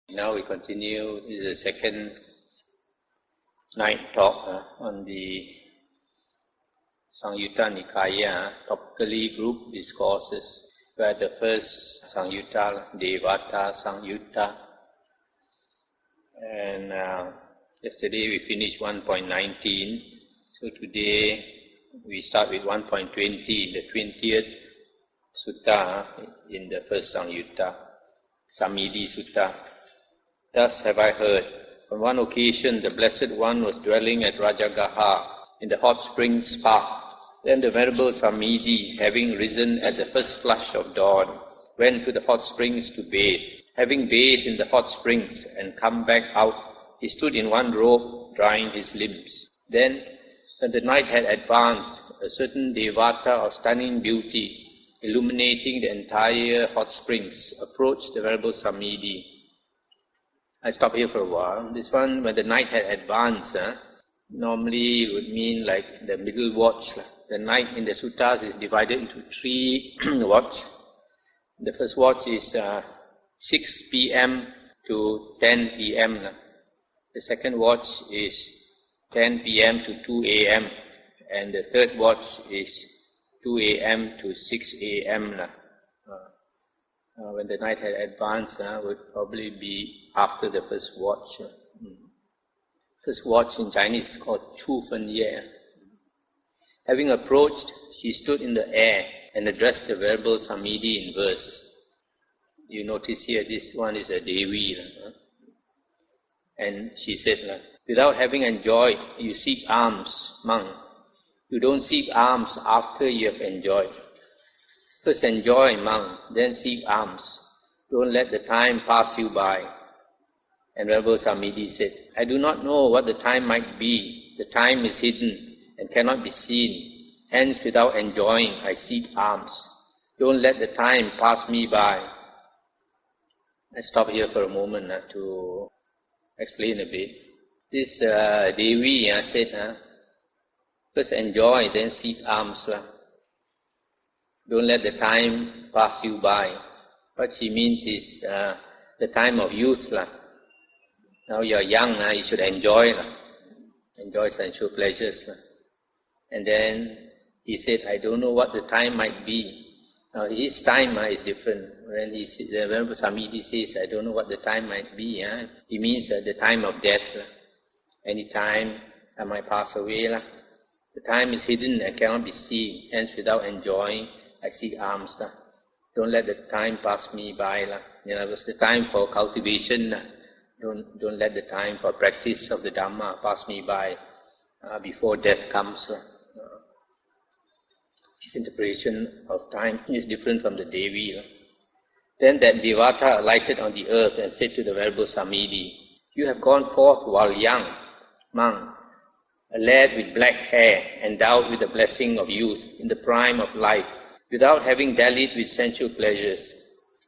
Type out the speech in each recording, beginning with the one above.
Now we continue. This is the second night talk on the Samyutta Nikaya, topically grouped discourses, where the first Samyutta, Devata, Samyutta, and yesterday we finished 1.19, so today we start with 1.20, the 20th Sutta in the first Samyutta, Samidhi Sutta. Thus have I heard, on one occasion the Blessed One was dwelling at Rajagaha in the hot springs park. Then the Venerable Samidhi, having risen at the first flush of dawn, went to the hot springs to bathe. Having bathed in the hot springs and come back out, he stood in one robe, drying his limbs. Then, when the night had advanced, a certain Devata of stunning beauty, illuminating the entire hot springs, approached the Venerable Samidhi. I stop here for a while. This one, when the night had advanced, normally it would mean like the middle watch. The night in the suttas is divided into 3 watch. The first watch is 6 p.m. to 10 p.m. The second watch is 10 p.m. to 2 a.m. And the third watch is 2 a.m. to 6 a.m. When the night had advanced, would probably be after the first watch. First watch in Chinese is called Chu Fen Ye. Having approached, she stood in the air and addressed the Venerable Samidhi in verse. You notice here, this one is a Devi. And she said, without having enjoyed, you seek alms, monk. You don't seek alms after you have enjoyed. First enjoy, monk, then seek alms. Don't let the time pass you by. And Venerable Samidhi said, I do not know what the time might be. The time is hidden and cannot be seen. Hence, without enjoying, I seek alms. Don't let the time pass me by. I stop here for a moment to explain a bit. This Devi said, first enjoy, then seek alms. Don't let the time pass you by. What she means is the time of youth. Now you are young, you should enjoy. Enjoy sensual pleasures. And then he said, I don't know what the time might be. Now his time is different. When the Venerable Samidhi says, I don't know what the time might be, he means the time of death. Any time I might pass away. The time is hidden and cannot be seen. Hence, without enjoying, I seek alms. Don't let the time pass me by. It was the time for cultivation. Don't let the time for practice of the Dhamma pass me by before death comes. This interpretation of time is different from the Devi. Then that Devata alighted on the earth and said to the Venerable Samidhi, you have gone forth while young, monk, a lad with black hair, endowed with the blessing of youth, in the prime of life, without having dallied with sensual pleasures.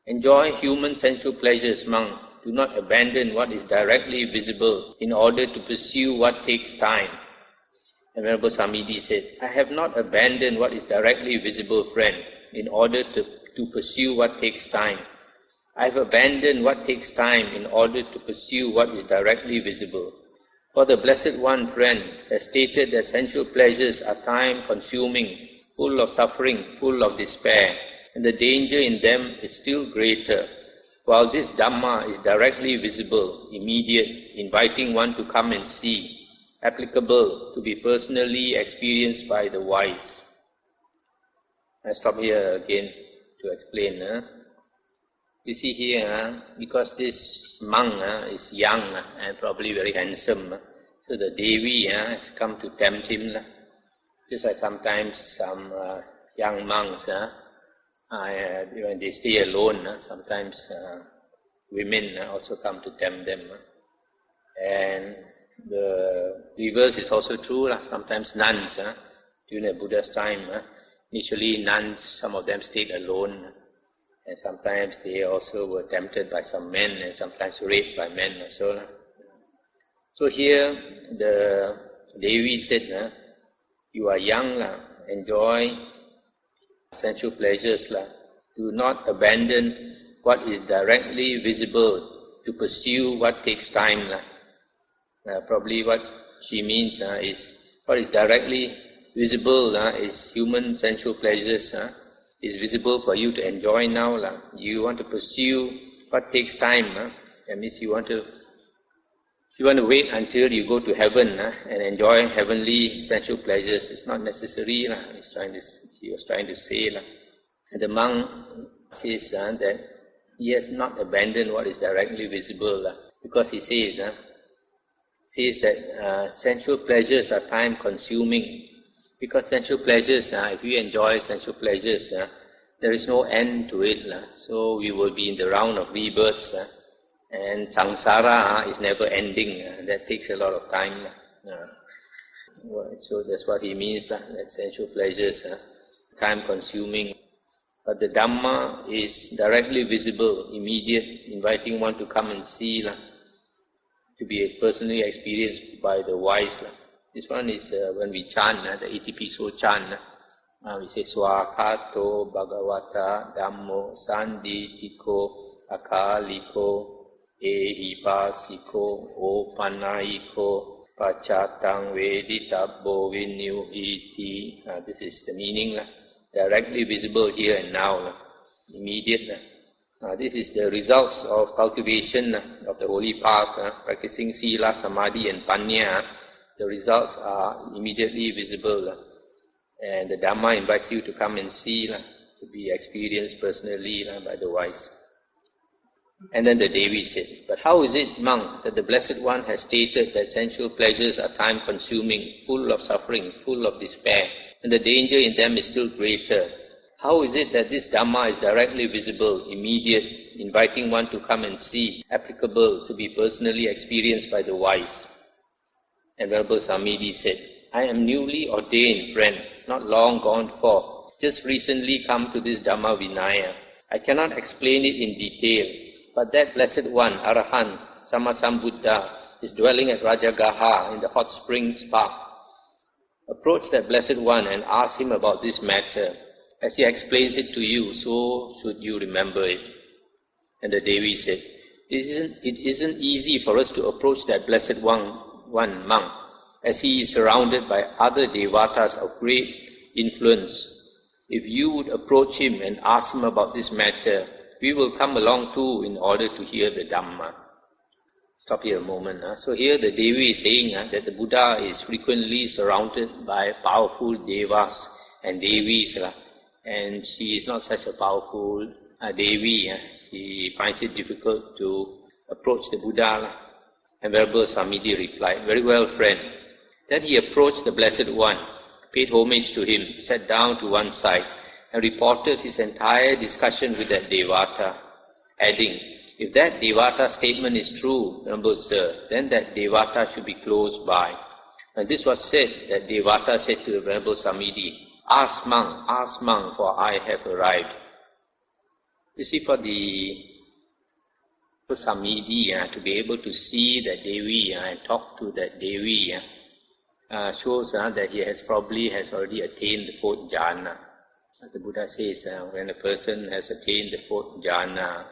Enjoy human sensual pleasures, monk. Do not abandon what is directly visible in order to pursue what takes time. And Venerable Samidhi said, I have not abandoned what is directly visible, friend, in order to pursue what takes time. I have abandoned what takes time in order to pursue what is directly visible. For the Blessed One, friend, has stated that sensual pleasures are time-consuming, full of suffering, full of despair, and the danger in them is still greater, while this Dhamma is directly visible, immediate, inviting one to come and see, applicable to be personally experienced by the wise. I stop here again to explain. You see here, because this monk is young and probably very handsome, so the Devi has come to tempt him. Just like sometimes some young monks, when they stay alone, sometimes women also come to tempt them. And the reverse is also true. Sometimes nuns, during the Buddha's time, initially nuns, some of them stayed alone. And sometimes they also were tempted by some men and sometimes raped by men also. So here the Devi said, you are young, enjoy sensual pleasures. Do not abandon what is directly visible to pursue what takes time. Probably what she means is what is directly visible is human sensual pleasures. Is visible for you to enjoy now. You want to pursue what takes time. That means you want to wait until you go to heaven and enjoy heavenly sensual pleasures. It's not necessary. He was trying to say. And the monk says that he has not abandoned what is directly visible, because he says that sensual pleasures are time consuming. Because sensual pleasures, if you enjoy sensual pleasures, there is no end to it. So we will be in the round of rebirths, and samsara is never ending. That takes a lot of time. So that's what he means, that sensual pleasures are time consuming. But the Dhamma is directly visible, immediate, inviting one to come and see, to be personally experienced by the wise. This one is when we chant, the Itipiso chant, we say Swakato Bhagavata Dhammo Sanditiko Akaliko Ehipasiko Opanayiko Pachatang Veditabbo Vinyu Iti. This is the meaning, directly visible here and now, immediate. This is the results of cultivation of the holy path, practicing Sila, Samadhi and Panya. The results are immediately visible, and the Dhamma invites you to come and see, to be experienced personally by the wise. And then the Devi said, but how is it, monk, that the Blessed One has stated that sensual pleasures are time-consuming, full of suffering, full of despair, and the danger in them is still greater? How is it that this Dhamma is directly visible, immediate, inviting one to come and see, applicable to be personally experienced by the wise? And Venerable Samidhi said, I am newly ordained, friend, not long gone forth, just recently come to this Dhamma Vinaya. I cannot explain it in detail, but that Blessed One, Arahant, Sambuddha, is dwelling at Rajagaha in the hot springs park. Approach that Blessed One and ask him about this matter. As he explains it to you, so should you remember it. And the Devi said, it isn't easy for us to approach that Blessed One, monk, as he is surrounded by other Devatas of great influence. If you would approach him and ask him about this matter, we will come along too in order to hear the Dhamma. Stop here a moment. So here the Devi is saying that the Buddha is frequently surrounded by powerful Devas and Devis, and she is not such a powerful Devi. She finds it difficult to approach the Buddha. And Venerable Samidhi replied, very well, friend. Then he approached the Blessed One, paid homage to him, sat down to one side, and reported his entire discussion with that Devata, adding, if that Devata statement is true, Venerable Sir, then that Devata should be close by. And this was said, that Devata said to the Venerable Samidhi, ask monk, for I have arrived. You see, for the Samidhi, to be able to see that Devi and talk to that Devi shows that he has already attained the fourth jhana. As the Buddha says, when a person has attained the fourth jhana,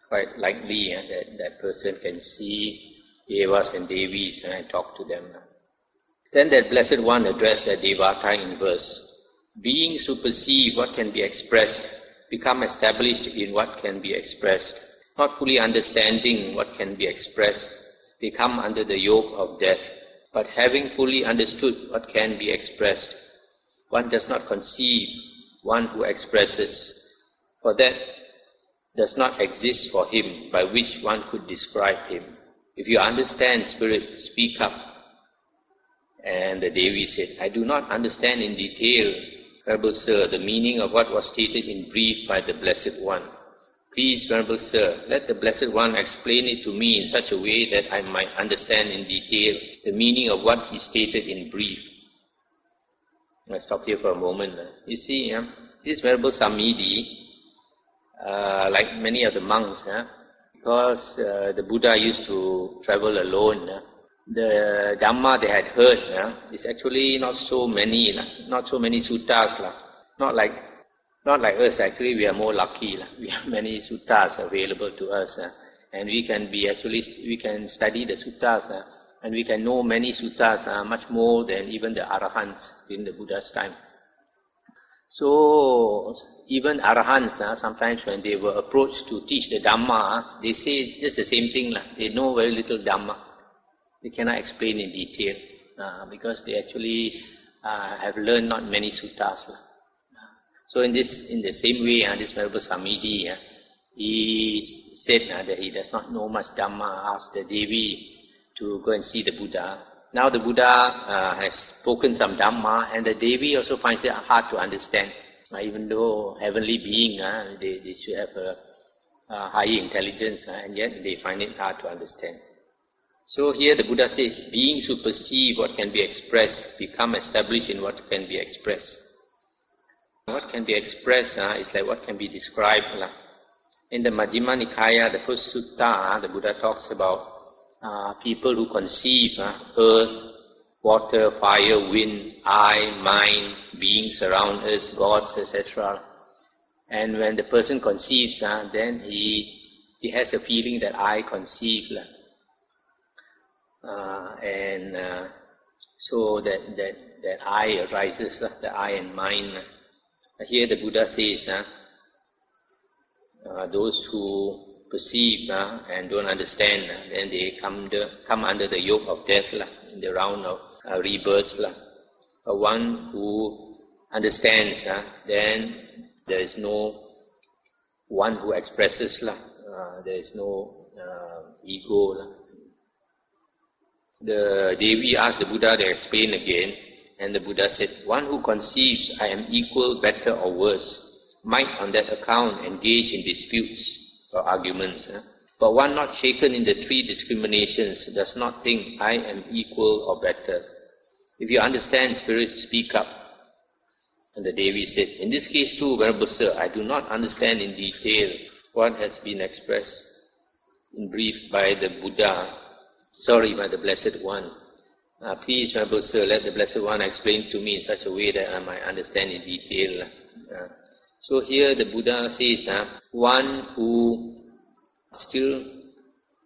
quite likely that person can see Devas and Devis and talk to them. Then that Blessed One addressed that Devata in verse, being supersede what can be expressed, become established in what can be expressed. Not fully understanding what can be expressed, they come under the yoke of death. But having fully understood what can be expressed, one does not conceive one who expresses, for that does not exist for him by which one could describe him. If you understand spirit, speak up. And the Devi said, I do not understand in detail, Venerable Sir, the meaning of what was stated in brief by the Blessed One. Please, Venerable Sir, let the Blessed One explain it to me in such a way that I might understand in detail the meaning of what he stated in brief. I'll stop here for a moment. You see, this Venerable Samidhi, like many of the monks, because the Buddha used to travel alone, the Dhamma they had heard is actually not so many suttas. Not like us, actually we are more lucky. We have many suttas available to us. and we can study the suttas, and we can know many suttas much more than even the Arahants in the Buddha's time. So even Arahants, sometimes when they were approached to teach the Dhamma, they say just the same thing. They know very little Dhamma. They cannot explain in detail because they actually have learned not many suttas. So in the same way, this Venerable Samidhi, he said that he does not know much Dhamma, asked the Devi to go and see the Buddha. Now the Buddha has spoken some Dhamma, and the Devi also finds it hard to understand. Even though heavenly being, they should have a higher intelligence, and yet they find it hard to understand. So here the Buddha says, beings who perceive what can be expressed become established in what can be expressed. What can be expressed is like what can be described. In the Majjhima Nikaya, the first sutta, the Buddha talks about people who conceive earth, water, fire, wind, I, mind, beings around us, gods, etc. And when the person conceives, then he has a feeling that I conceive. So that I arises, the I and mind. Here the Buddha says, those who perceive and don't understand, then they come under the yoke of death, in the round of rebirths. One who understands, then there is no one who expresses, there is no ego. The Devi asked the Buddha to explain again, and the Buddha said, one who conceives I am equal, better or worse, might on that account engage in disputes or arguments. But one not shaken in the three discriminations does not think I am equal or better. If you understand spirit, speak up. And the Devi said, in this case too, Venerable Sir, I do not understand in detail what has been expressed in brief by the Buddha, by the Blessed One. Please, Venerable Sir, let the Blessed One explain to me in such a way that I might understand in detail. So here the Buddha says, one who still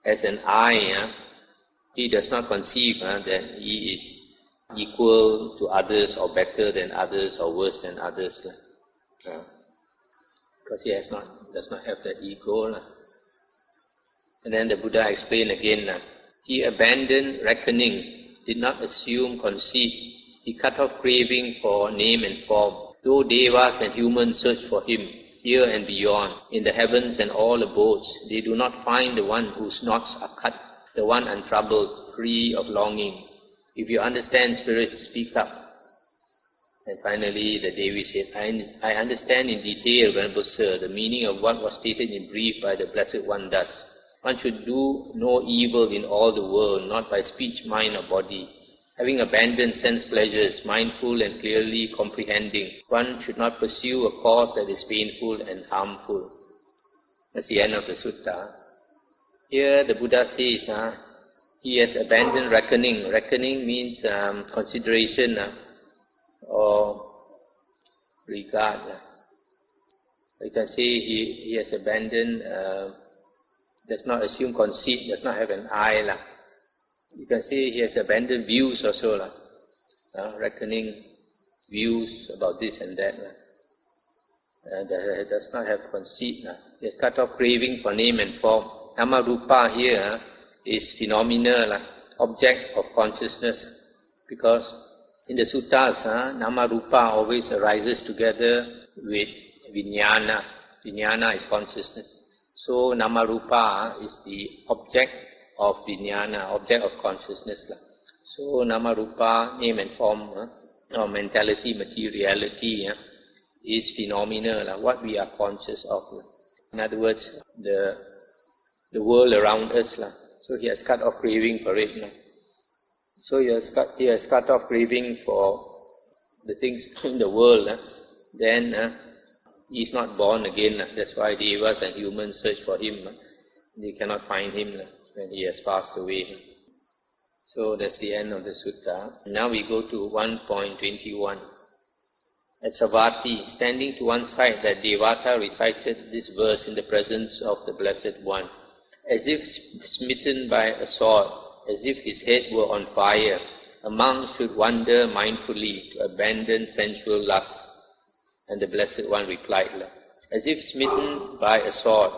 has an I, he does not conceive that he is equal to others or better than others or worse than others. Because he does not have that ego. And then the Buddha explained again, he abandoned reckoning, did not assume conceit, he cut off craving for name and form. Though devas and humans search for him, here and beyond, in the heavens and all abodes, they do not find the one whose knots are cut, the one untroubled, free of longing. If you understand spirit, speak up. And finally the Devi said, I understand in detail, Venerable Sir, the meaning of what was stated in brief by the Blessed One thus. One should do no evil in all the world, not by speech, mind or body. Having abandoned sense pleasures, mindful and clearly comprehending, one should not pursue a cause that is painful and harmful. That's the end of the sutta. Here the Buddha says, he has abandoned reckoning. Reckoning means consideration or regard. You can say he has abandoned, does not assume conceit, does not have an I. You can say he has abandoned views also, reckoning views about this and that. Does not have conceit. He has cut off craving for name and form. Nama Rupa here is phenomenal, object of consciousness, because in the suttas, Nama Rupa always arises together with Vijnana. Vijnana is consciousness. So Nama Rupa is the object of Vijnana, object of consciousness. So Nama Rupa, name and form, or mentality, materiality, is phenomenal, what we are conscious of. In other words, the world around us. So he has cut off craving for it. So he has cut off craving for the things in the world. Then he is not born again. That's why devas and humans search for him. They cannot find him when he has passed away. So that's the end of the sutta. Now we go to 1.21. At Savatthi, standing to one side, that Devata recited this verse in the presence of the Blessed One. as if smitten by a sword, as if his head were on fire, a monk should wander mindfully to abandon sensual lust. And the Blessed One replied, as if smitten by a sword,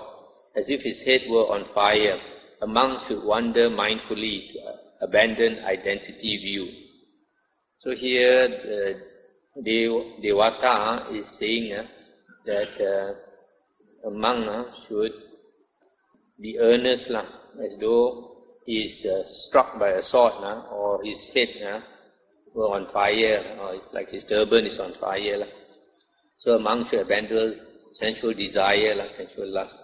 as if his head were on fire, a monk should wander mindfully to abandon identity view. So here Devata is saying that a monk should be earnest, as though he is struck by a sword, or his head were on fire, or it's like his turban is on fire. So a monk should abandon sensual desire, sensual lust.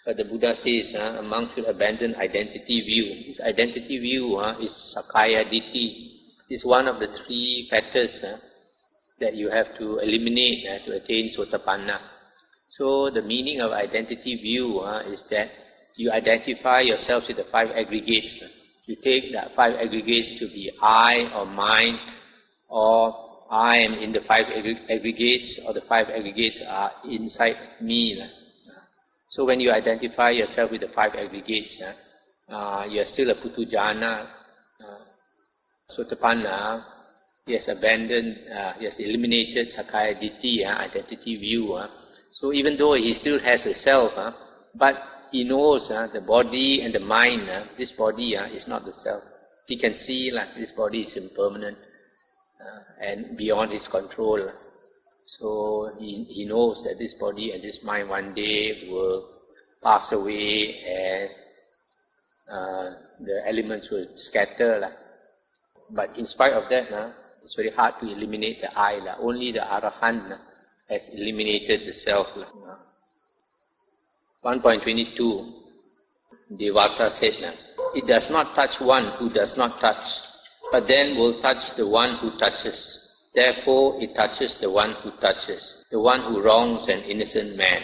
But the Buddha says a monk should abandon identity view. This identity view is Sakaya Ditti. It's one of the three factors that you have to eliminate to attain Sotapanna. So the meaning of identity view is that you identify yourself with the five aggregates. You take the five aggregates to be I or mine, or I am in the five aggregates, or the five aggregates are inside me. So when you identify yourself with the five aggregates, you are still a Putujana. Sotapanna, he has abandoned, he has eliminated Sakaya Ditti, identity view. So even though he still has a self, but he knows the body and the mind, this body is not the self. He can see this body is impermanent and beyond his control. So he knows that this body and this mind one day will pass away and the elements will scatter. But in spite of that, it's very hard to eliminate the I. Only the Arahant has eliminated the self. 1.22, Devata said, it does not touch one who does not touch, but then will touch the one who touches. Therefore it touches the one who touches, the one who wrongs an innocent man.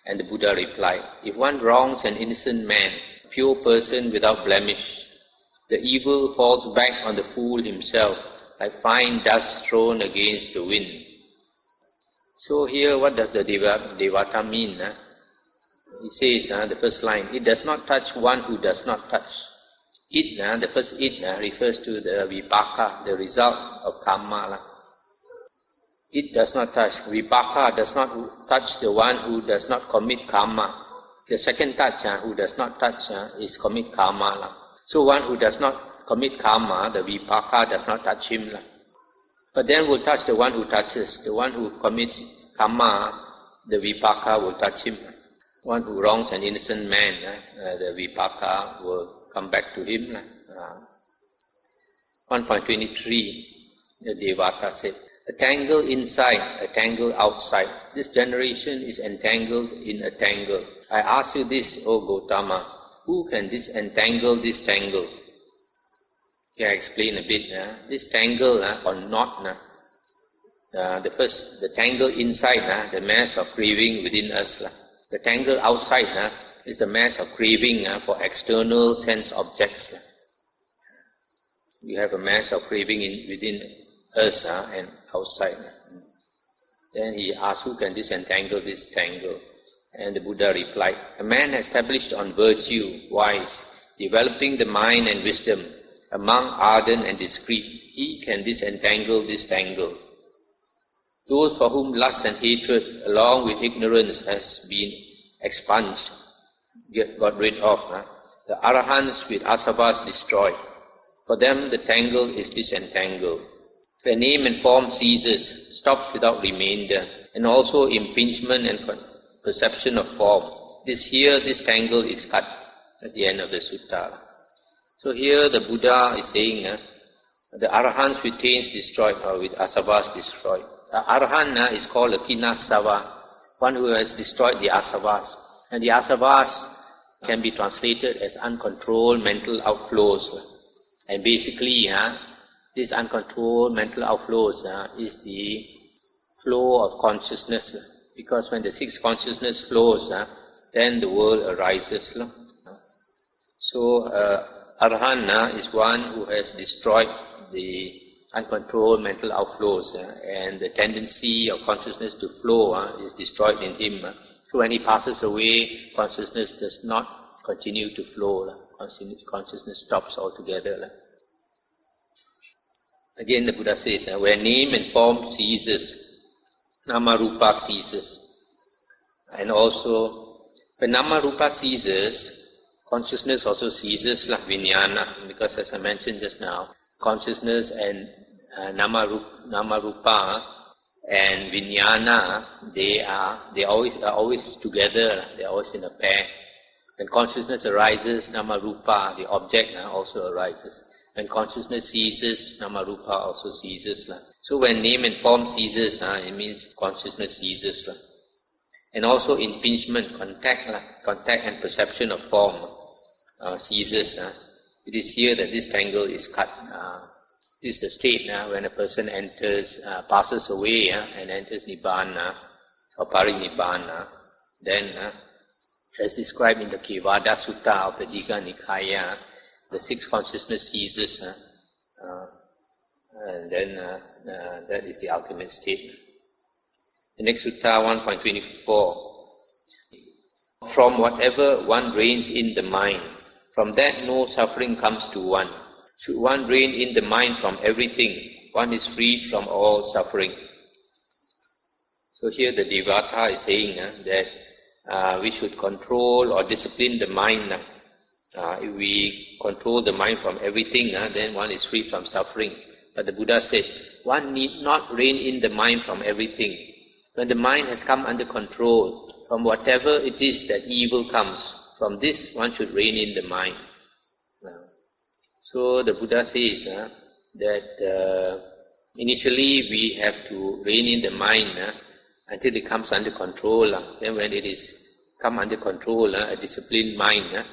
And the Buddha replied, if one wrongs an innocent man, a pure person without blemish, the evil falls back on the fool himself, like fine dust thrown against the wind. So here, what does the Devata mean? He says, the first line, it does not touch one who does not touch. It, the first it refers to the vipaka, the result of karma. It does not touch. Vipaka does not touch the one who does not commit karma. The second touch, who does not touch, is commit karma. So one who does not commit karma, the vipaka does not touch him. But then will touch the one who touches. The one who commits karma, the vipaka will touch him. One who wrongs an innocent man, the vipaka will come back to him. 1.23, the Devata said, a tangle inside, a tangle outside. This generation is entangled in a tangle. I ask you this, O Gautama, who can disentangle this tangle? Here I explain a bit. This tangle or knot, the tangle inside, the mass of craving within us. The tangle outside is the mass of craving for external sense objects. We have a mass of craving within us and outside. Then he asked, who can disentangle this tangle? And the Buddha replied, a man established on virtue, wise, developing the mind and wisdom, a monk ardent and discreet, he can disentangle this tangle. Those for whom lust and hatred, along with ignorance, has been expunged, got rid of, the Arahants with asavas destroyed. For them the tangle is disentangled. Their name and form ceases, stops without remainder, and also impingement and perception of form. This tangle is cut. That's the end of the sutta. So here the Buddha is saying, the Arahants with taints destroyed, or with asavas destroyed. The Arahant is called a kinasava, one who has destroyed the asavas. And the asavas can be translated as uncontrolled mental outflows. And basically, this uncontrolled mental outflows is the flow of consciousness. Because when the sixth consciousness flows, then the world arises. So, Arahant is one who has destroyed the uncontrolled mental outflows, and the tendency of consciousness to flow is destroyed in him. So when he passes away, consciousness does not continue to flow. Consciousness stops altogether. Again the Buddha says, where name and form ceases, nama-rupa ceases. And also, when nama-rupa ceases, consciousness also ceases, vijnana, because as I mentioned just now, consciousness and nama-rupa and vijnana, they are always together, they are always in a pair. When consciousness arises, nama-rupa, the object also arises. When consciousness ceases, nama-rupa also ceases. So when name and form ceases, it means consciousness ceases. And also impingement, contact and perception of form ceases. It is here that this tangle is cut. This is the state when a person enters, passes away and enters Nibbana or Parinibbana. Then, as described in the Kevada Sutta of the Digha Nikaya, the sixth consciousness ceases, and then that is the ultimate state. The next Sutta 1.24. From whatever one reigns in the mind, from that no suffering comes to one. Should one reign in the mind from everything, one is freed from all suffering. So here the Devata is saying that we should control or discipline the mind. If we control the mind from everything, then one is free from suffering. But the Buddha said, one need not reign in the mind from everything. When the mind has come under control, from whatever it is that evil comes, from this one should reign in the mind. So the Buddha says that initially we have to reign in the mind until it comes under control. Then when it is come under control, a disciplined mind,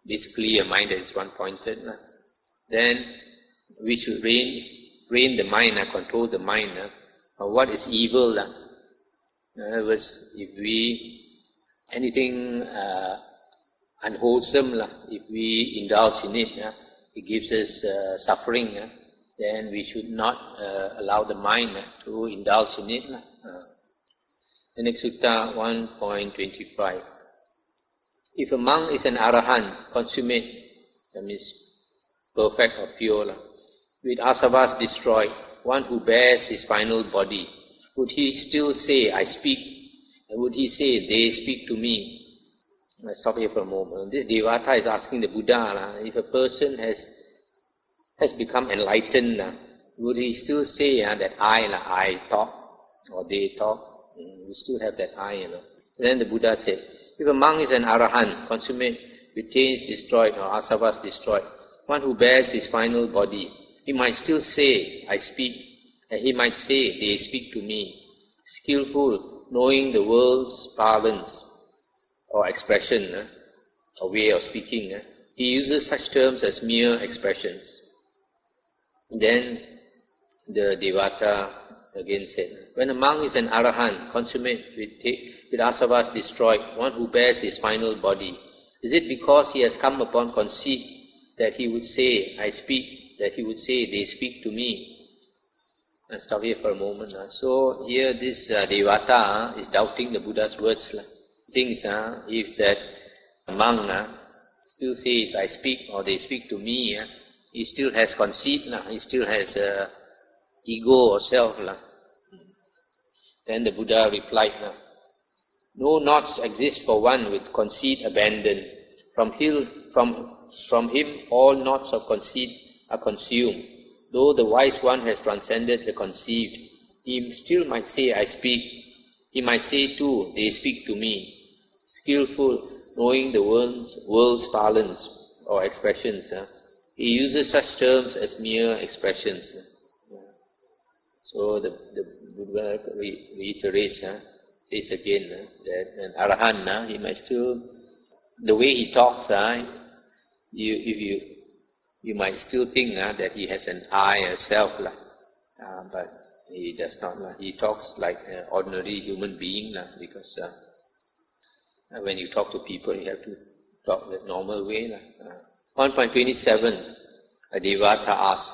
basically a mind that is one-pointed, then we should reign the mind, control the mind. What is evil? In other words, if anything unwholesome, if we indulge in it, it gives us suffering, then we should not allow the mind to indulge in it. The next Sutta 1.25. If a monk is an Arahant, consummate, that means perfect or pure, with asavas destroyed, one who bears his final body, would he still say, I speak? And would he say, they speak to me? Let's stop here for a moment. This Devata is asking the Buddha, if a person has become enlightened, would he still say that I talk, or they talk? We still have that I, Then the Buddha said, if a monk is an Arahant, consummate, with taints destroyed or asavas destroyed, one who bears his final body, he might still say, I speak, and he might say, they speak to me. Skillful, knowing the world's parlance or expression, or way of speaking, he uses such terms as mere expressions. Then the Devata again said, when a monk is an Arahant, consummate, with asavas destroyed, one who bears his final body, is it because he has come upon conceit that he would say, I speak, that he would say, they speak to me? Let's stop here for a moment. So here this Devata is doubting the Buddha's words. Thinks if that monk still says, I speak, or they speak to me, he still has conceit, he still has ego or self. Then the Buddha replied, no knots exist for one with conceit abandoned. From him all knots of conceit are consumed. Though the wise one has transcended the conceived, he still might say, I speak. He might say too, they speak to me. Skillful, knowing the world's parlance or expressions, he uses such terms as mere expressions. So the Buddha reiterates, says again, that an Arahant, he might still, the way he talks, you might still think that he has an I, a self, but he does not. He talks like an ordinary human being, because when you talk to people, you have to talk the normal way. 1.27, a Devata asks,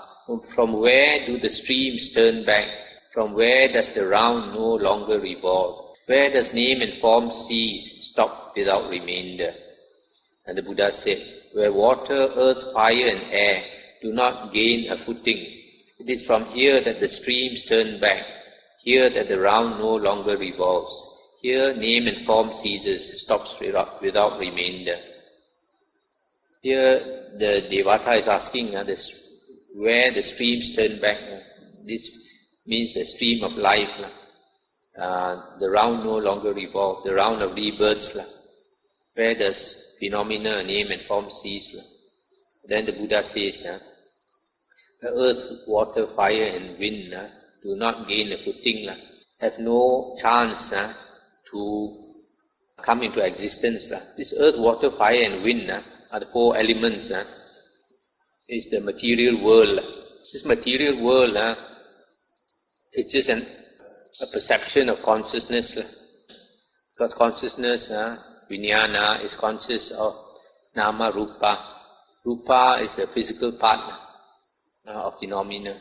from where do the streams turn back? From where does the round no longer revolve? Where does name and form cease, stop without remainder? And the Buddha said, where water, earth, fire and air do not gain a footing, it is from here that the streams turn back, here that the round no longer revolves, here name and form ceases, stops without remainder. Here the Devata is asking where the streams turn back. This means a stream of life. The round no longer revolves, the round of rebirths. Where does phenomena, name and form cease? Then the Buddha says, the earth, water, fire and wind do not gain a footing, have no chance to come into existence. This earth, water, fire and wind are the four elements, is the material world. This material world is just a perception of consciousness. Because consciousness, vijnana, is conscious of nama, rupa. Rupa is the physical part of phenomena.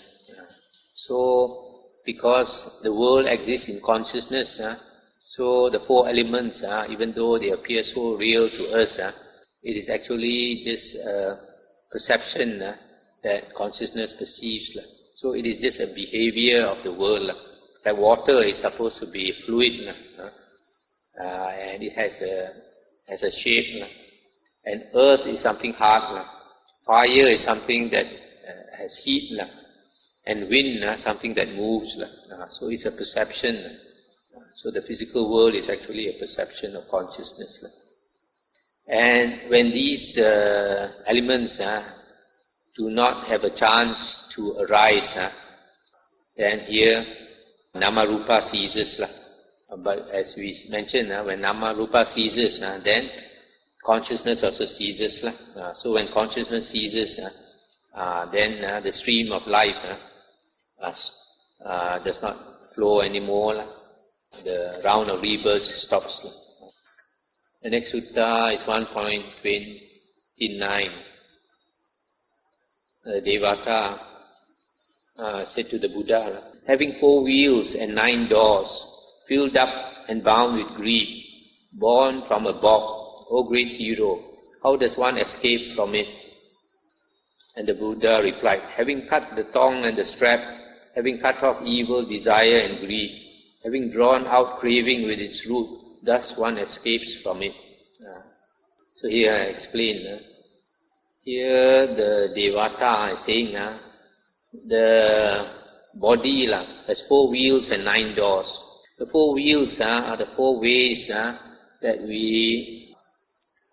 So, because the world exists in consciousness, so the four elements, even though they appear so real to us, it is actually just a perception that consciousness perceives. So it is just a behavior of the world. Like water is supposed to be fluid, and it has a shape. And earth is something hard. Fire is something that has heat. And wind, something that moves. So it's a perception. So the physical world is actually a perception of consciousness. And when these elements do not have a chance to arise, then here nama rupa ceases. But as we mentioned, when nama rupa ceases, then consciousness also ceases. So when consciousness ceases, then the stream of life does not flow anymore. The round of rebirth stops. The next sutta is 1.29. Devata said to the Buddha, having 4 wheels and 9 doors, filled up and bound with greed, born from a bog, O great hero, how does one escape from it? And the Buddha replied, having cut the thong and the strap, having cut off evil, desire and greed, having drawn out craving with its root, thus one escapes from it. So here I explain. Here the Devata is saying, the body has 4 wheels and 9 doors. The 4 wheels are the 4 ways that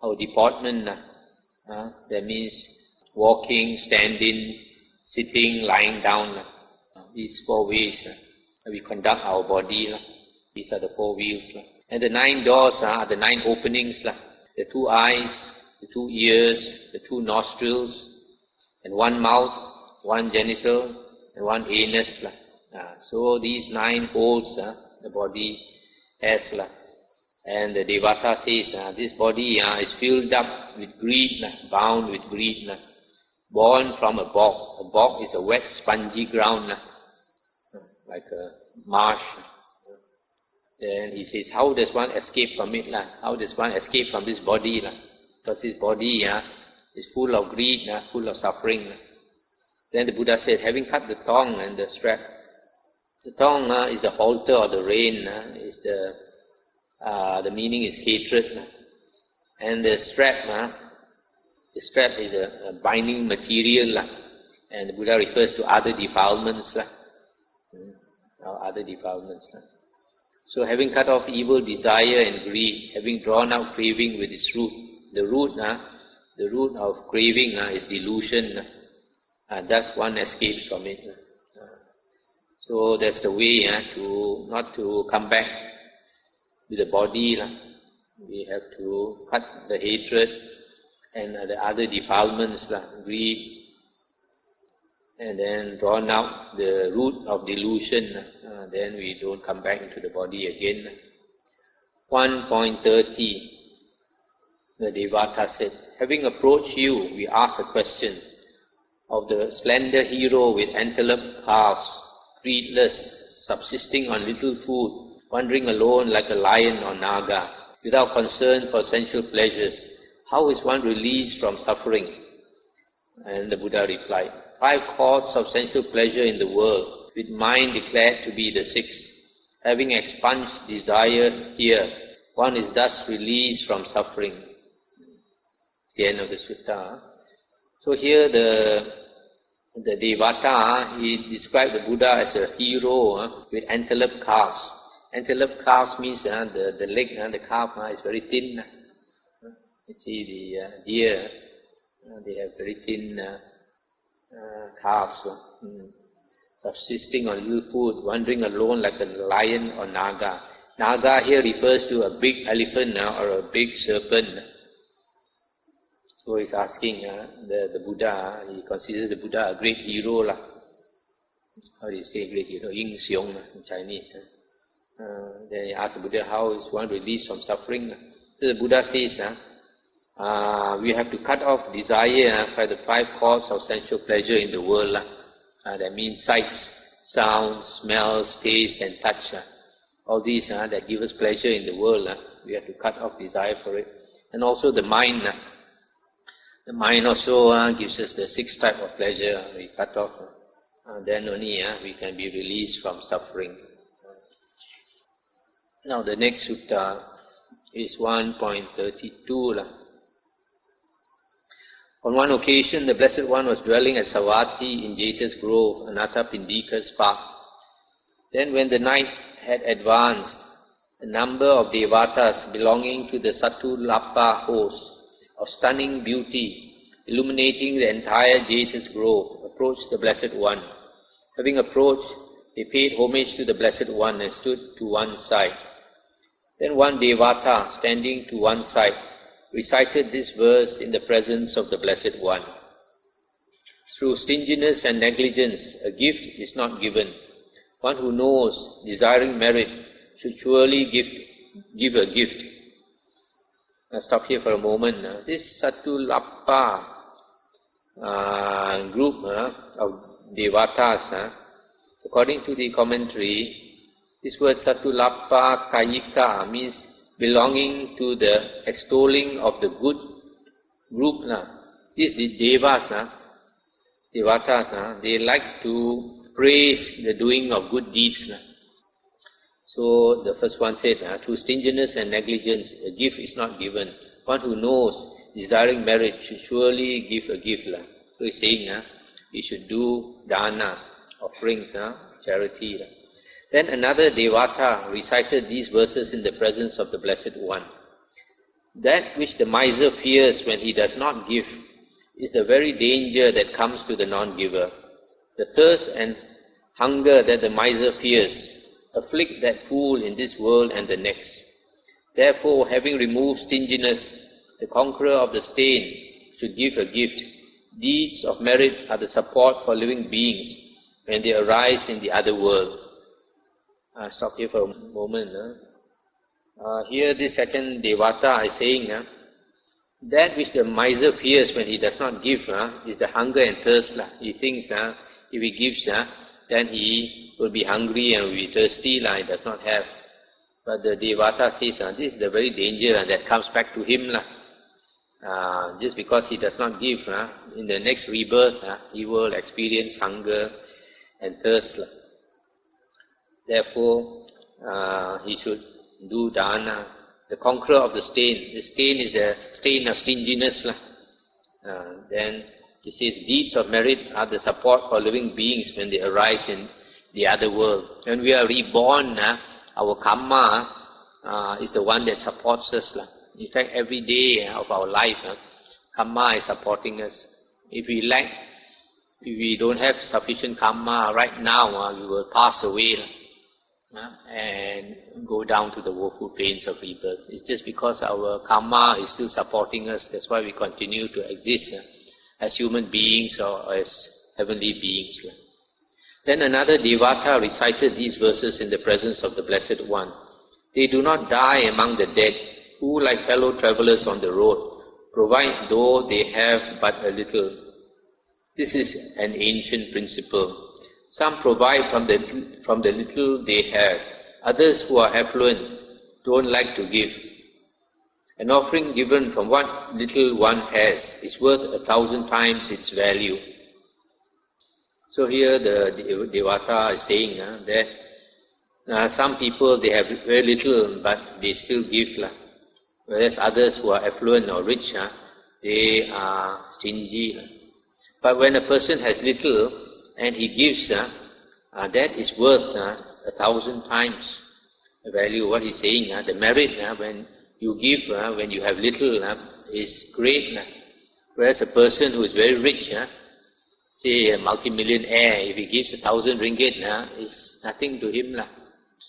our deportment, that means walking, standing, sitting, lying down. These 4 ways we conduct our body. These are the 4 wheels. And the 9 doors are the 9 openings. The 2 eyes, the 2 ears, the 2 nostrils, and 1 mouth, 1 genital, and 1 anus. So these 9 holes the body has. And the Devata says, this body is filled up with greed, bound with greed, born from a bog. A bog is a wet, spongy ground, like a marsh. Then he says, how does one escape from it? How does one escape from this body? Because this body is full of greed, full of suffering. Then the Buddha said, having cut the thong and the strap. The thong is the halter or the rein. Is the meaning is hatred. And the strap is a binding material. And the Buddha refers to other defilements. Other defilements. So having cut off evil, desire and greed, having drawn out craving with its root. The root of craving is delusion. Thus one escapes from it. So that's the way not to come back with the body. We have to cut the hatred and the other defilements, greed, and then drawn out the root of delusion. Then we don't come back into the body again. 1.30. The Devata said, having approached you, we ask a question of the slender hero with antelope calves, greedless, subsisting on little food, wandering alone like a lion or naga, without concern for sensual pleasures. How is one released from suffering? And the Buddha replied, 5 causes of sensual pleasure in the world, with mind declared to be the 6th. Having expunged desire here, one is thus released from suffering. It's the end of the sutta. So here the Devata, he described the Buddha as a hero with antelope calves. Antelope calves means the leg, the calf is very thin. You see the deer, they have very thin calves, subsisting on little food, wandering alone like a lion or naga. Naga here refers to a big elephant or a big serpent. So he's asking the Buddha, he considers the Buddha a great hero. How do you say great hero? Ying Xiong in Chinese. Then he asks the Buddha, how is one released from suffering? So the Buddha says, we have to cut off desire by the 5 causes of sensual pleasure in the world. That means sights, sounds, smells, taste and touch. All these that give us pleasure in the world, we have to cut off desire for it. And also the mind. The mind also gives us the 6th type of pleasure. We cut off, then only we can be released from suffering. Now the next sutta is 1.32. On one occasion, the Blessed One was dwelling at Savatthi in Jeta's grove, Anathapindika's park. Then when the night had advanced, a number of Devatas belonging to the Satulapa host of stunning beauty, illuminating the entire Jeta's grove, approached the Blessed One. Having approached, they paid homage to the Blessed One and stood to one side. Then one Devata, standing to one side, recited this verse in the presence of the Blessed One. Through stinginess and negligence, a gift is not given. One who knows, desiring merit, should surely give a gift. I'll stop here for a moment. This Satulapa group of Devatas, according to the commentary, this word Satulapa Kayika means belonging to the extolling of the good group. These Devatas, they like to praise the doing of good deeds. So the first one said, through stinginess and negligence, a gift is not given. One who knows, desiring merit, should surely give a gift. So he's saying, we should do dana, offerings, charity. Then another Devata recited these verses in the presence of the Blessed One. That which the miser fears when he does not give is the very danger that comes to the non-giver. The thirst and hunger that the miser fears afflict that fool in this world and the next. Therefore, having removed stinginess, the conqueror of the stain should give a gift. Deeds of merit are the support for living beings when they arise in the other world. I'll stop here for a moment. Here this second Devata is saying, that which the miser fears when he does not give is the hunger and thirst. He thinks if he gives, then he will be hungry and will be thirsty, he does not have. But the Devata says, this is the very danger that comes back to him. Just because he does not give, in the next rebirth, he will experience hunger and thirst. Therefore, he should do dana, the conqueror of the stain. The stain is the stain of stinginess. Then he says, deeds of merit are the support for living beings when they arise in the other world. When we are reborn, our karma is the one that supports us. In fact, every day of our life, karma is supporting us. If we don't have sufficient karma right now, we will pass away and go down to the woeful pains of rebirth. It's just because our karma is still supporting us, that's why we continue to exist as human beings or as heavenly beings. Then another Devata recited these verses in the presence of the Blessed One. They do not die among the dead, who like fellow travelers on the road, provide though they have but a little. This is an ancient principle. Some provide from the little they have. Others who are affluent don't like to give. An offering given from what little one has is worth 1,000 times its value. So here the Devata is saying that some people, they have very little but they still give. Whereas others who are affluent or rich, they are stingy. But when a person has little and he gives, that is worth 1,000 times the value. What he's saying, the merit when you give, when you have little, is great. Whereas a person who is very rich, say a multi-millionaire, if he gives 1,000 ringgit, is nothing to him.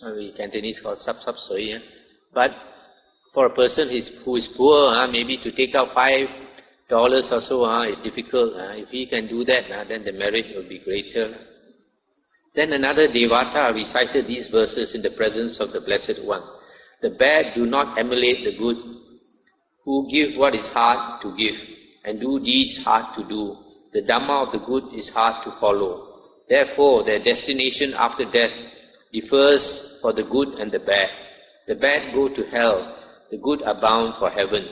We Cantonese call sap soi. But for a person who is poor, maybe to take out $5 or so is difficult. If he can do that, then the merit will be greater. Then another Devata recited these verses in the presence of the Blessed One. The bad do not emulate the good, who give what is hard to give, and do deeds hard to do. The Dhamma of the good is hard to follow. Therefore, their destination after death differs for the good and the bad. The bad go to hell, the good are bound for heaven.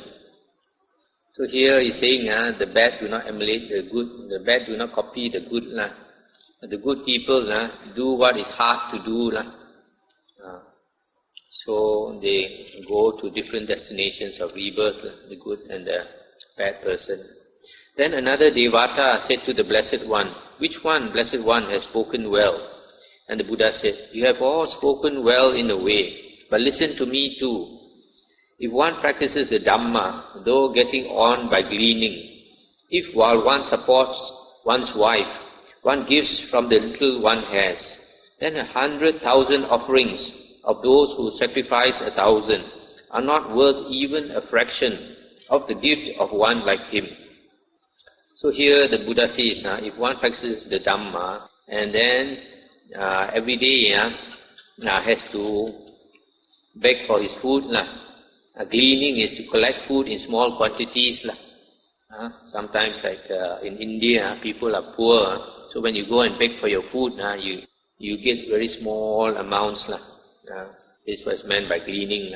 So here he's saying, the bad do not emulate the good, the bad do not copy the good. The good people do what is hard to do. So they go to different destinations of rebirth, the good and the bad person. Then another Devata said to the Blessed One, which one, Blessed One, has spoken well? And the Buddha said, you have all spoken well in a way, but listen to me too. If one practices the Dhamma, though getting on by gleaning, if while one supports one's wife, one gives from the little one has, then 100,000 offerings of those who sacrifice 1,000 are not worth even a fraction of the gift of one like him. So here the Buddha says, if one practices the Dhamma and then every day has to beg for his food, gleaning is to collect food in small quantities. Sometimes like in India, people are poor, so when you go and beg for your food, you get very small amounts. This was meant by gleaning.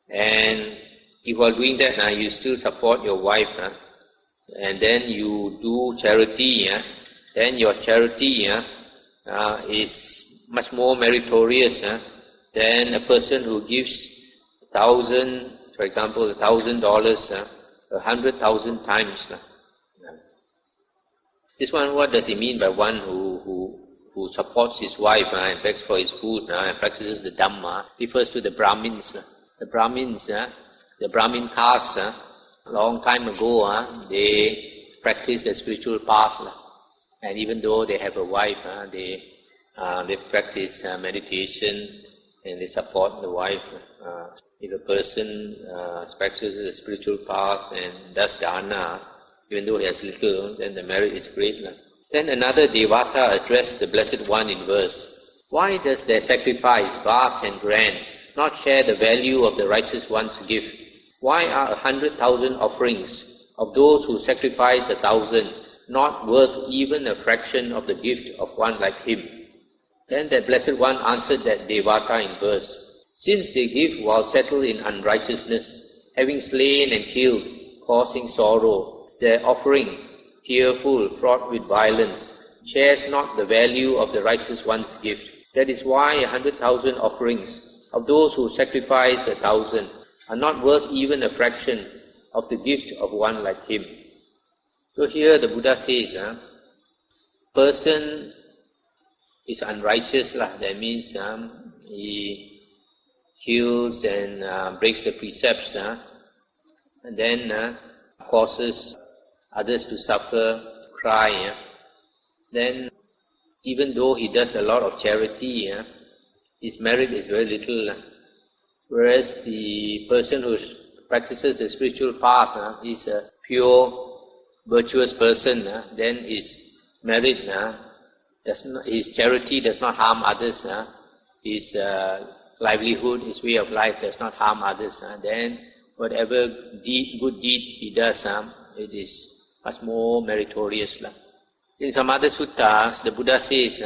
And if while doing that, you still support your wife, and then you do charity, then your charity is much more meritorious than a person who gives 1,000, for example, $1,000, 100,000 times. This one, what does he mean by one who supports his wife and begs for his food and practices the Dhamma? Refers to the Brahmins. The Brahmins, the Brahmin caste, long time ago, they practice the spiritual path. And even though they have a wife, they practice meditation and they support the wife. If a person practices the spiritual path and does dana, even though he has little, then the merit is great. Then another Devata addressed the Blessed One in verse. Why does their sacrifice, vast and grand, not share the value of the righteous one's gift? Why are 100,000 offerings of those who sacrifice 1,000 not worth even a fraction of the gift of one like him? Then the Blessed One answered that Devata in verse. Since they give while settled in unrighteousness, having slain and killed, causing sorrow, their offering, fearful, fraught with violence, shares not the value of the righteous one's gift. That is why 100,000 offerings of those who sacrifice 1,000 are not worth even a fraction of the gift of one like him. So here the Buddha says, person is unrighteous, that means he kills and breaks the precepts, and then causes others to suffer, cry. Then even though he does a lot of charity, his merit is very little. Whereas the person who practices the spiritual path is a pure, virtuous person, then his merit, his charity does not harm others, his livelihood, his way of life does not harm others. Then whatever good deed he does, it is much more meritorious. In some other suttas, the Buddha says,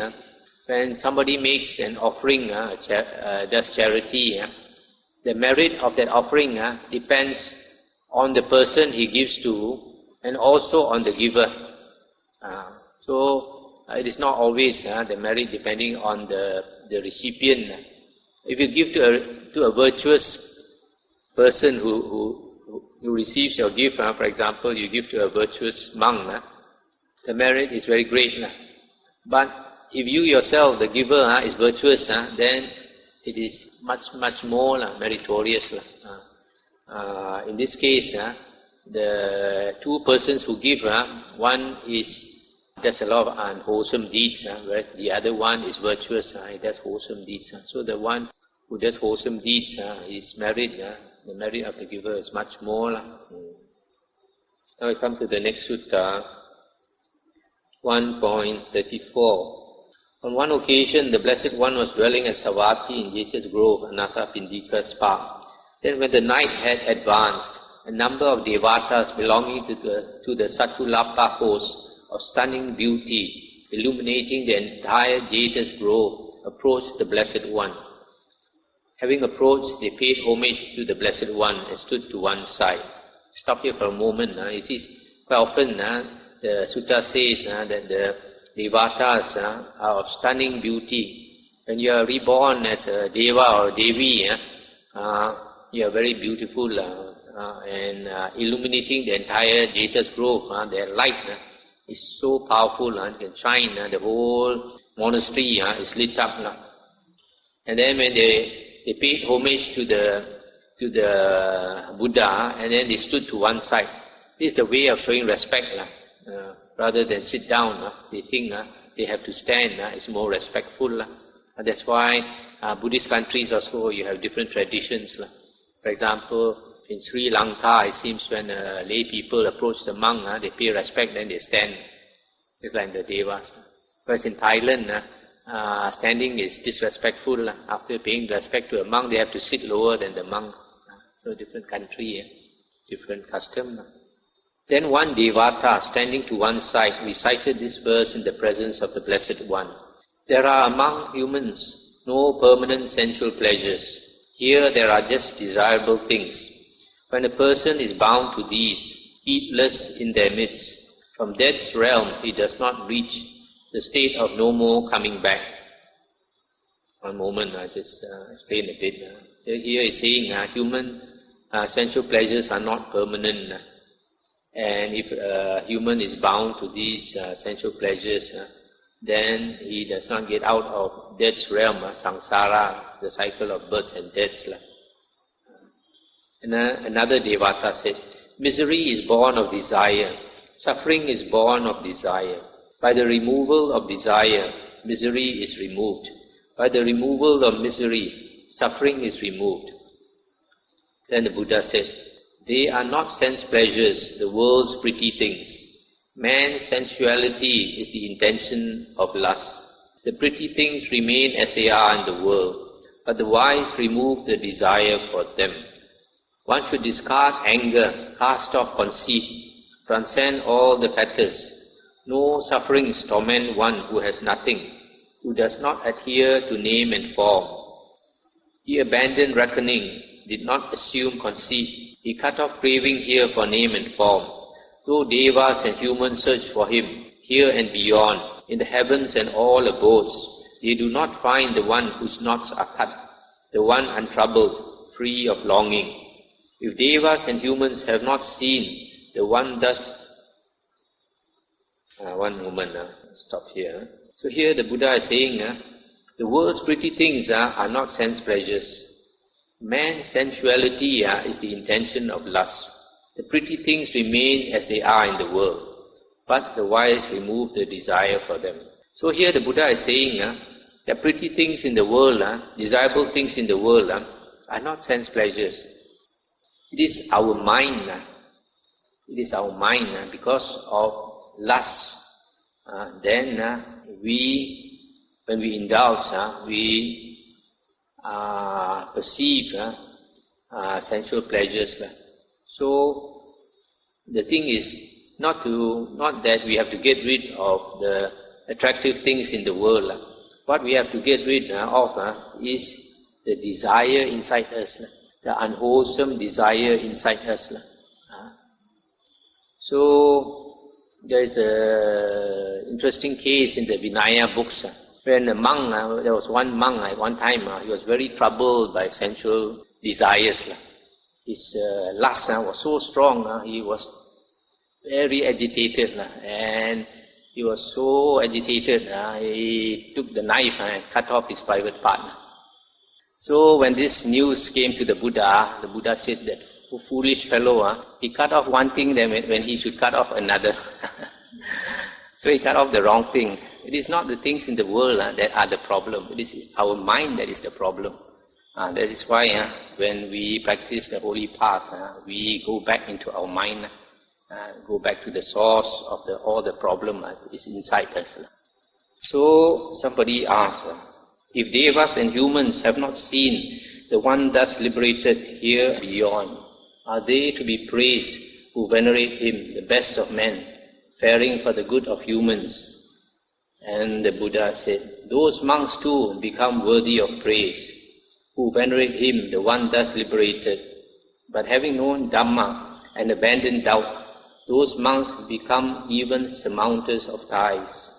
when somebody makes an offering, does charity, the merit of that offering depends on the person he gives to and also on the giver. So it is not always the merit depending on the recipient. If you give to a virtuous person who receives your gift, for example, you give to a virtuous monk, the merit is very great. But if you yourself, the giver, is virtuous, then it is much more meritorious. In this case, the two persons who give, one does a lot of unwholesome deeds, whereas the other one is virtuous, he does wholesome deeds. So the one who does wholesome deeds, his merit, the merit of the giver is much more. Now we come to the next sutta, 1.34. On one occasion, the Blessed One was dwelling at Savatthi in Jeta's Grove, Anathapindika's park. Then when the night had advanced, a number of Devatas belonging to the Satulapa host of stunning beauty, illuminating the entire Jeta's Grove, approached the Blessed One. Having approached, they paid homage to the Blessed One and stood to one side. Stop here for a moment. You see, quite often the sutta says that the Devatas are of stunning beauty. When you are reborn as a Deva or Devi, you are very beautiful and illuminating the entire Jeta's Grove. Their light is so powerful, it can shine. The whole monastery is lit up. And then when they paid homage to the Buddha, and then they stood to one side. This is the way of showing respect. Rather than sit down, they think they have to stand. It's more respectful. That's why Buddhist countries also, you have different traditions. For example, in Sri Lanka, it seems when lay people approach the monk, they pay respect, then they stand. It's like the Devas. Whereas in Thailand, standing is disrespectful. After paying respect to a monk, they have to sit lower than the monk. So different country, different custom. Then one Devata, standing to one side, recited this verse in the presence of the Blessed One. There are among humans no permanent sensual pleasures. Here there are just desirable things. When a person is bound to these, heedless in their midst, from death's realm he does not reach the state of no more coming back. One moment, I just explain a bit. Here is saying human sensual pleasures are not permanent. And if a human is bound to these sensual pleasures, then he does not get out of death's realm, samsara, the cycle of births and deaths. And another Devata said, misery is born of desire, suffering is born of desire. By the removal of desire, misery is removed. By the removal of misery, suffering is removed. Then the Buddha said, they are not sense pleasures, the world's pretty things. Man's sensuality is the intention of lust. The pretty things remain as they are in the world, but the wise remove the desire for them. One should discard anger, cast off conceit, transcend all the fetters. No sufferings torment one who has nothing, who does not adhere to name and form. He abandoned reckoning, did not assume conceit. He cut off craving here for name and form. Though Devas and humans search for him, here and beyond, in the heavens and all abodes, they do not find the one whose knots are cut, the one untroubled, free of longing. If Devas and humans have not seen the one thus... one moment, stop here. So here the Buddha is saying, the world's pretty things are not sense pleasures. Man's sensuality is the intention of lust. The pretty things remain as they are in the world, but the wise remove the desire for them. So here the Buddha is saying that pretty things in the world, desirable things in the world, are not sense pleasures. It is our mind. It is our mind because of lust. Then when we indulge, we perceive sensual pleasures. So the thing is not that we have to get rid of the attractive things in the world. What we have to get rid of is the desire inside us. the unwholesome desire inside us. So there is an interesting case in the Vinaya books. When a monk, there was one monk at one time, he was very troubled by sensual desires. His lust was so strong, he was very agitated, and he was so agitated, he took the knife and cut off his private part. So when this news came to the Buddha said that, "Oh, foolish fellow, he cut off one thing when he should cut off another." So he cut off the wrong thing. It is not the things in the world that are the problem. It is our mind that is the problem. That is why when we practice the holy path, we go back into our mind, go back to the source of all the problem is inside us. So somebody asked, if devas and humans have not seen the one thus liberated here beyond, are they to be praised who venerate him, the best of men, faring for the good of humans? And the Buddha said, those monks too become worthy of praise, who venerate him, the one thus liberated. But having known Dhamma and abandoned doubt, those monks become even surmounters of ties.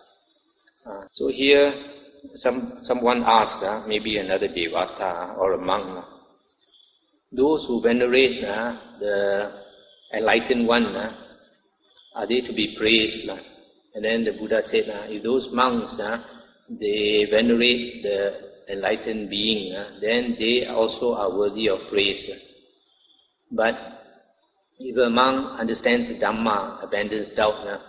So here, someone asked, maybe another Devata or a monk, those who venerate the enlightened one, are they to be praised? And then the Buddha said, if those monks, they venerate the enlightened being, then they also are worthy of praise. But if a monk understands the Dhamma, abandons doubt,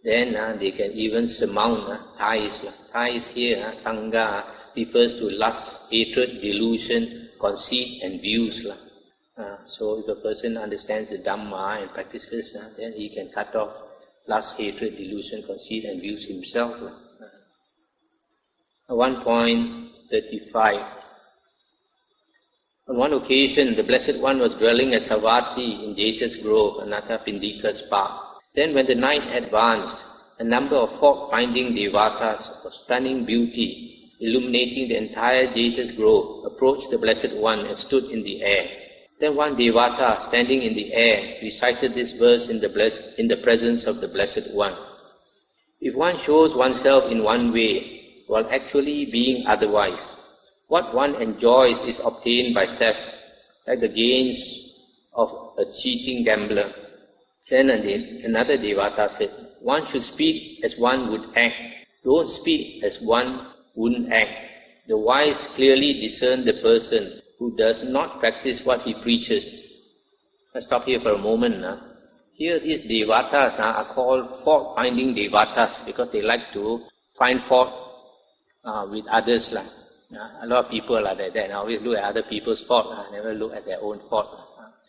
then they can even surmount ties. Ties here, Sangha, refers to lust, hatred, delusion, conceit and views. So if a person understands the Dhamma and practices, then he can cut off lust, hatred, delusion, conceit and views himself. At 1.35, on one occasion, the Blessed One was dwelling at Savatthi in Jeta's Grove, Anathapindika's park. Then when the night advanced, a number of fault-finding Devatas of stunning beauty, illuminating the entire Jeta's Grove, approached the Blessed One and stood in the air. Then one Devata, standing in the air, recited this verse in the presence of the Blessed One. If one shows oneself in one way, while actually being otherwise, what one enjoys is obtained by theft, like the gains of a cheating gambler. Then another Devata said, one should speak as one would act. Don't speak as one wouldn't act. The wise clearly discern the person who does not practice what he preaches. Let's stop here for a moment. Here these Devatas are called fault-finding Devatas because they like to find fault with others. A lot of people are like that. Always look at other people's fault, never look at their own fault.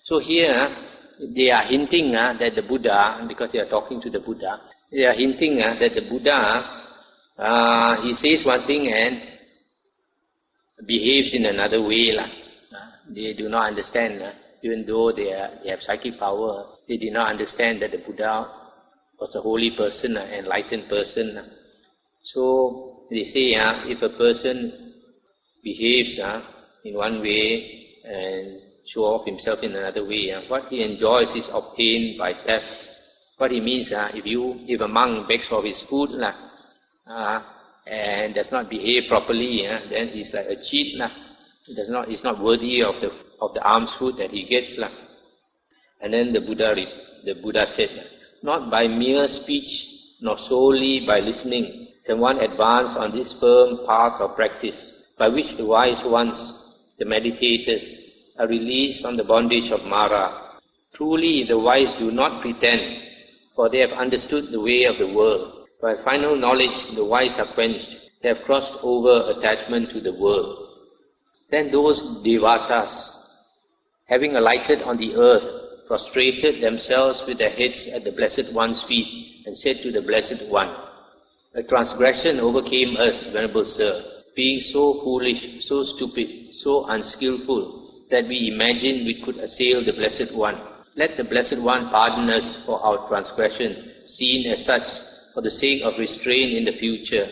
So here they are hinting that the Buddha, because they are talking to the Buddha, they are hinting that the Buddha, he says one thing and behaves in another way. They do not understand, even though they have psychic power, they did not understand that the Buddha was a holy person, an enlightened person. So they say if a person behaves in one way and show off himself in another way, what he enjoys is obtained by theft. What he means, if a monk begs for his food and does not behave properly, then he's like a cheat. He's not worthy of the alms food that he gets. And then the Buddha said, not by mere speech, nor solely by listening, can one advance on this firm path of practice, by which the wise ones, the meditators, are released from the bondage of Mara. Truly the wise do not pretend, for they have understood the way of the world. By final knowledge the wise are quenched, they have crossed over attachment to the world. Then those Devatas, having alighted on the earth, prostrated themselves with their heads at the Blessed One's feet, and said to the Blessed One, a transgression overcame us, Venerable Sir, being so foolish, so stupid, so unskillful, that we imagined we could assail the Blessed One. Let the Blessed One pardon us for our transgression, seen as such, for the sake of restraint in the future.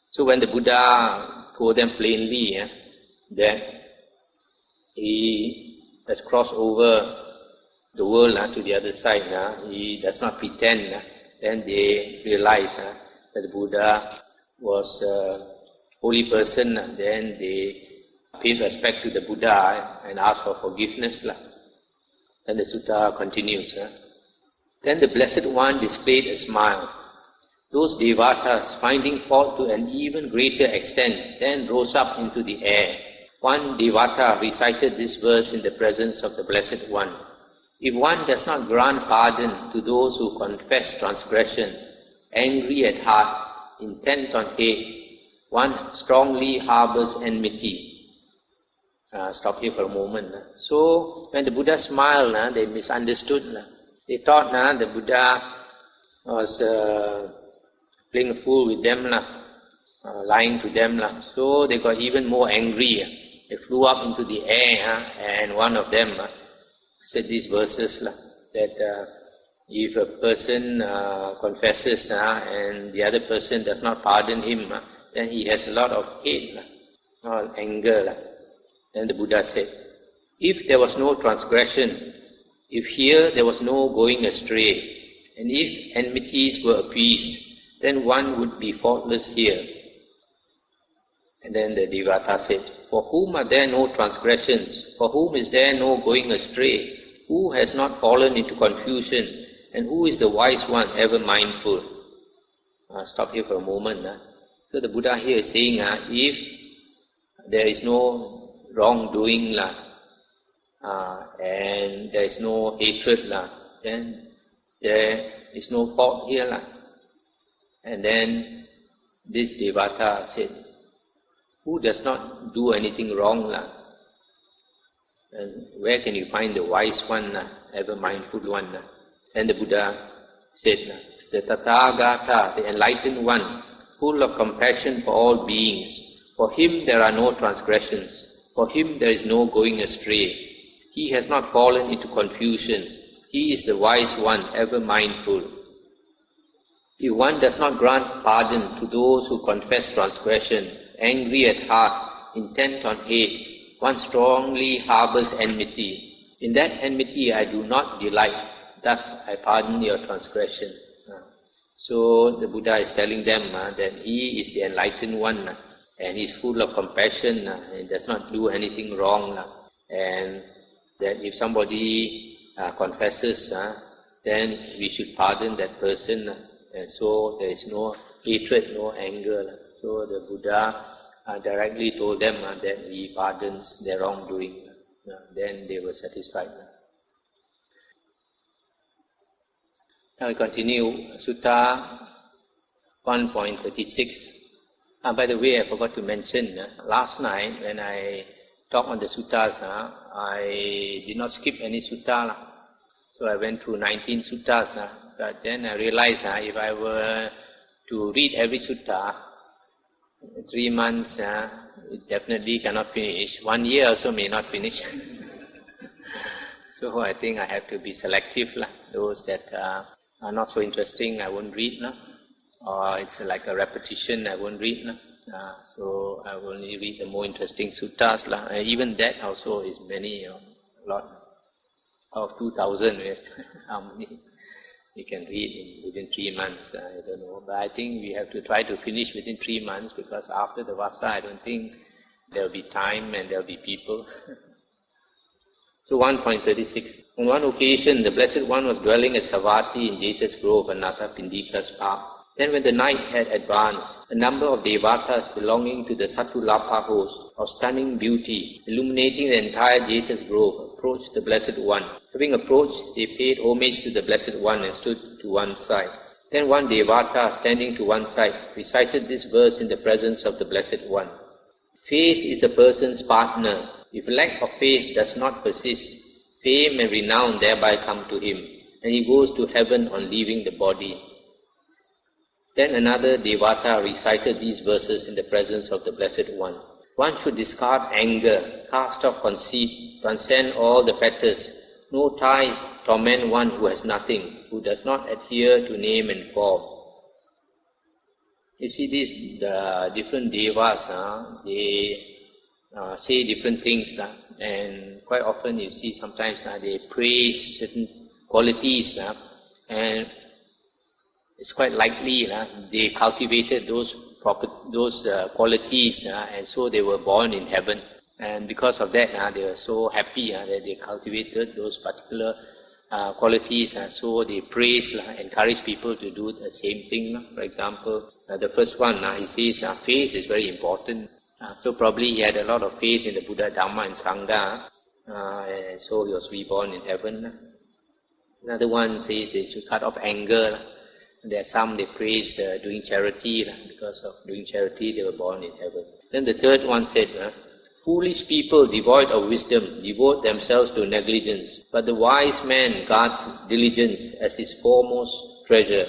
So when the Buddha told them plainly that he has crossed over the world to the other side, he does not pretend, then they realize that the Buddha was a holy person, then they paid respect to the Buddha and asked for forgiveness. Then the sutta continues. Then the Blessed One displayed a smile. Those Devatas, finding fault to an even greater extent, then rose up into the air. One Devata recited this verse in the presence of the Blessed One. If one does not grant pardon to those who confess transgression, angry at heart, intent on hate, one strongly harbors enmity. Stop here for a moment. So, when the Buddha smiled, they misunderstood. They thought the Buddha was playing a fool with them, lying to them. So, they got even more angry. They flew up into the air, and one of them said these verses, that if a person confesses and the other person does not pardon him, then he has a lot of hate, or anger. And the Buddha said, if there was no transgression, if here there was no going astray, and if enmities were appeased, then one would be faultless here. And then the Devata said, for whom are there no transgressions? For whom is there no going astray? Who has not fallen into confusion? And who is the wise one, ever mindful? Stop here for a moment. So the Buddha here is saying, if there is no wrongdoing, and there is no hatred, then there is no fault here. And then this Devata said, who does not do anything wrong? And where can you find the wise one, ever mindful one? And the Buddha said, the Tathagata, the enlightened one, full of compassion for all beings, for him there are no transgressions. For him there is no going astray. He has not fallen into confusion. He is the wise one, ever mindful. If one does not grant pardon to those who confess transgression, angry at heart, intent on hate, one strongly harbors enmity. In that enmity I do not delight, thus I pardon your transgression. So the Buddha is telling them that he is the enlightened one, and he is full of compassion, and does not do anything wrong, and that if somebody confesses, then we should pardon that person, and so there is no hatred, no anger. So the Buddha directly told them that he pardons their wrongdoing. Then they were satisfied. Now we continue, Sutta 1.36. By the way, I forgot to mention, last night when I talked on the suttas, I did not skip any sutta. So I went through 19 suttas, but then I realized if I were to read every sutta, 3 months, it definitely cannot finish. 1 year also may not finish. So I think I have to be selective. Those that are not so interesting, I won't read. Or it's like a repetition, I won't read. So I will only read the more interesting suttas. Even that also is many, a lot of 2,000. How many we can read within 3 months, I don't know. But I think we have to try to finish within 3 months, because after the Vasa, I don't think there will be time and there will be people. So 1.36. On one occasion, the Blessed One was dwelling at Savatthi in Jeta's Grove, Anatta Pindika's park. Then when the night had advanced, a number of Devatas belonging to the Satulapa host of stunning beauty, illuminating the entire Jeta's Grove, approached the Blessed One. Having approached, they paid homage to the Blessed One and stood to one side. Then one Devata, standing to one side, recited this verse in the presence of the Blessed One. Faith is a person's partner. If lack of faith does not persist, fame and renown thereby come to him, and he goes to heaven on leaving the body. Then another Devata recited these verses in the presence of the Blessed One. One should discard anger, cast off conceit, transcend all the fetters. No ties torment one who has nothing, who does not adhere to name and form. You see these different devas, they say different things, and quite often you see sometimes they praise certain qualities, and it's quite likely they cultivated those qualities, and so they were born in heaven. And because of that, they were so happy that they cultivated those particular qualities, so they praise, encourage people to do the same thing. For example, the first one, he says faith is very important. So probably he had a lot of faith in the Buddha, Dhamma and Sangha, and so he was reborn in heaven. Another one says they should cut off anger. There are some they praise doing charity. Because of doing charity, they were born in heaven. Then the third one said, foolish people devoid of wisdom devote themselves to negligence, but the wise man guards diligence as his foremost treasure.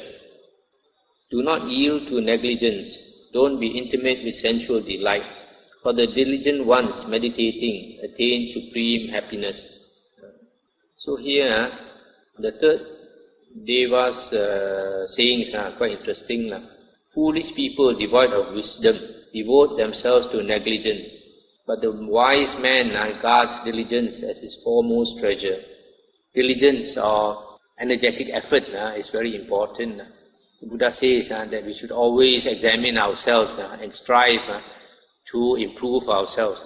Do not yield to negligence. Don't be intimate with sensual delight, for the diligent ones meditating attain supreme happiness. So here, the third Deva's sayings are quite interesting. Foolish people devoid of wisdom devote themselves to negligence, but the wise man guards diligence as his foremost treasure. Diligence or energetic effort is very important. The Buddha says that we should always examine ourselves and strive to improve ourselves.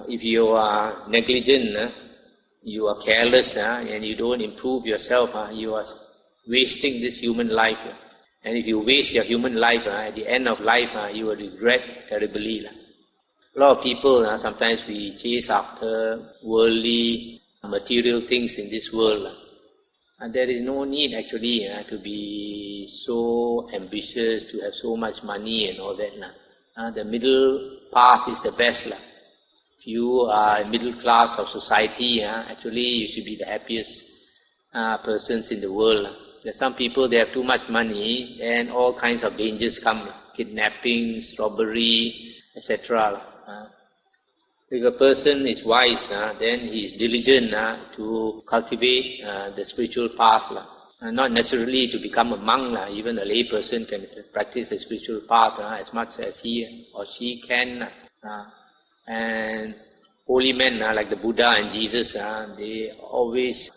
If you are negligent, you are careless, and you don't improve yourself, you are wasting this human life. And if you waste your human life, at the end of life, you will regret terribly. A lot of people, sometimes we chase after worldly, material things in this world. And there is no need actually to be so ambitious, to have so much money and all that. The middle path is the best. If you are middle class of society, actually you should be the happiest persons in the world. There are some people, they have too much money and all kinds of dangers come, kidnapping, robbery, etc. If a person is wise, then he is diligent to cultivate the spiritual path. Not necessarily to become a monk, even a lay person can practice the spiritual path as much as he or she can. And holy men like the Buddha and Jesus, they always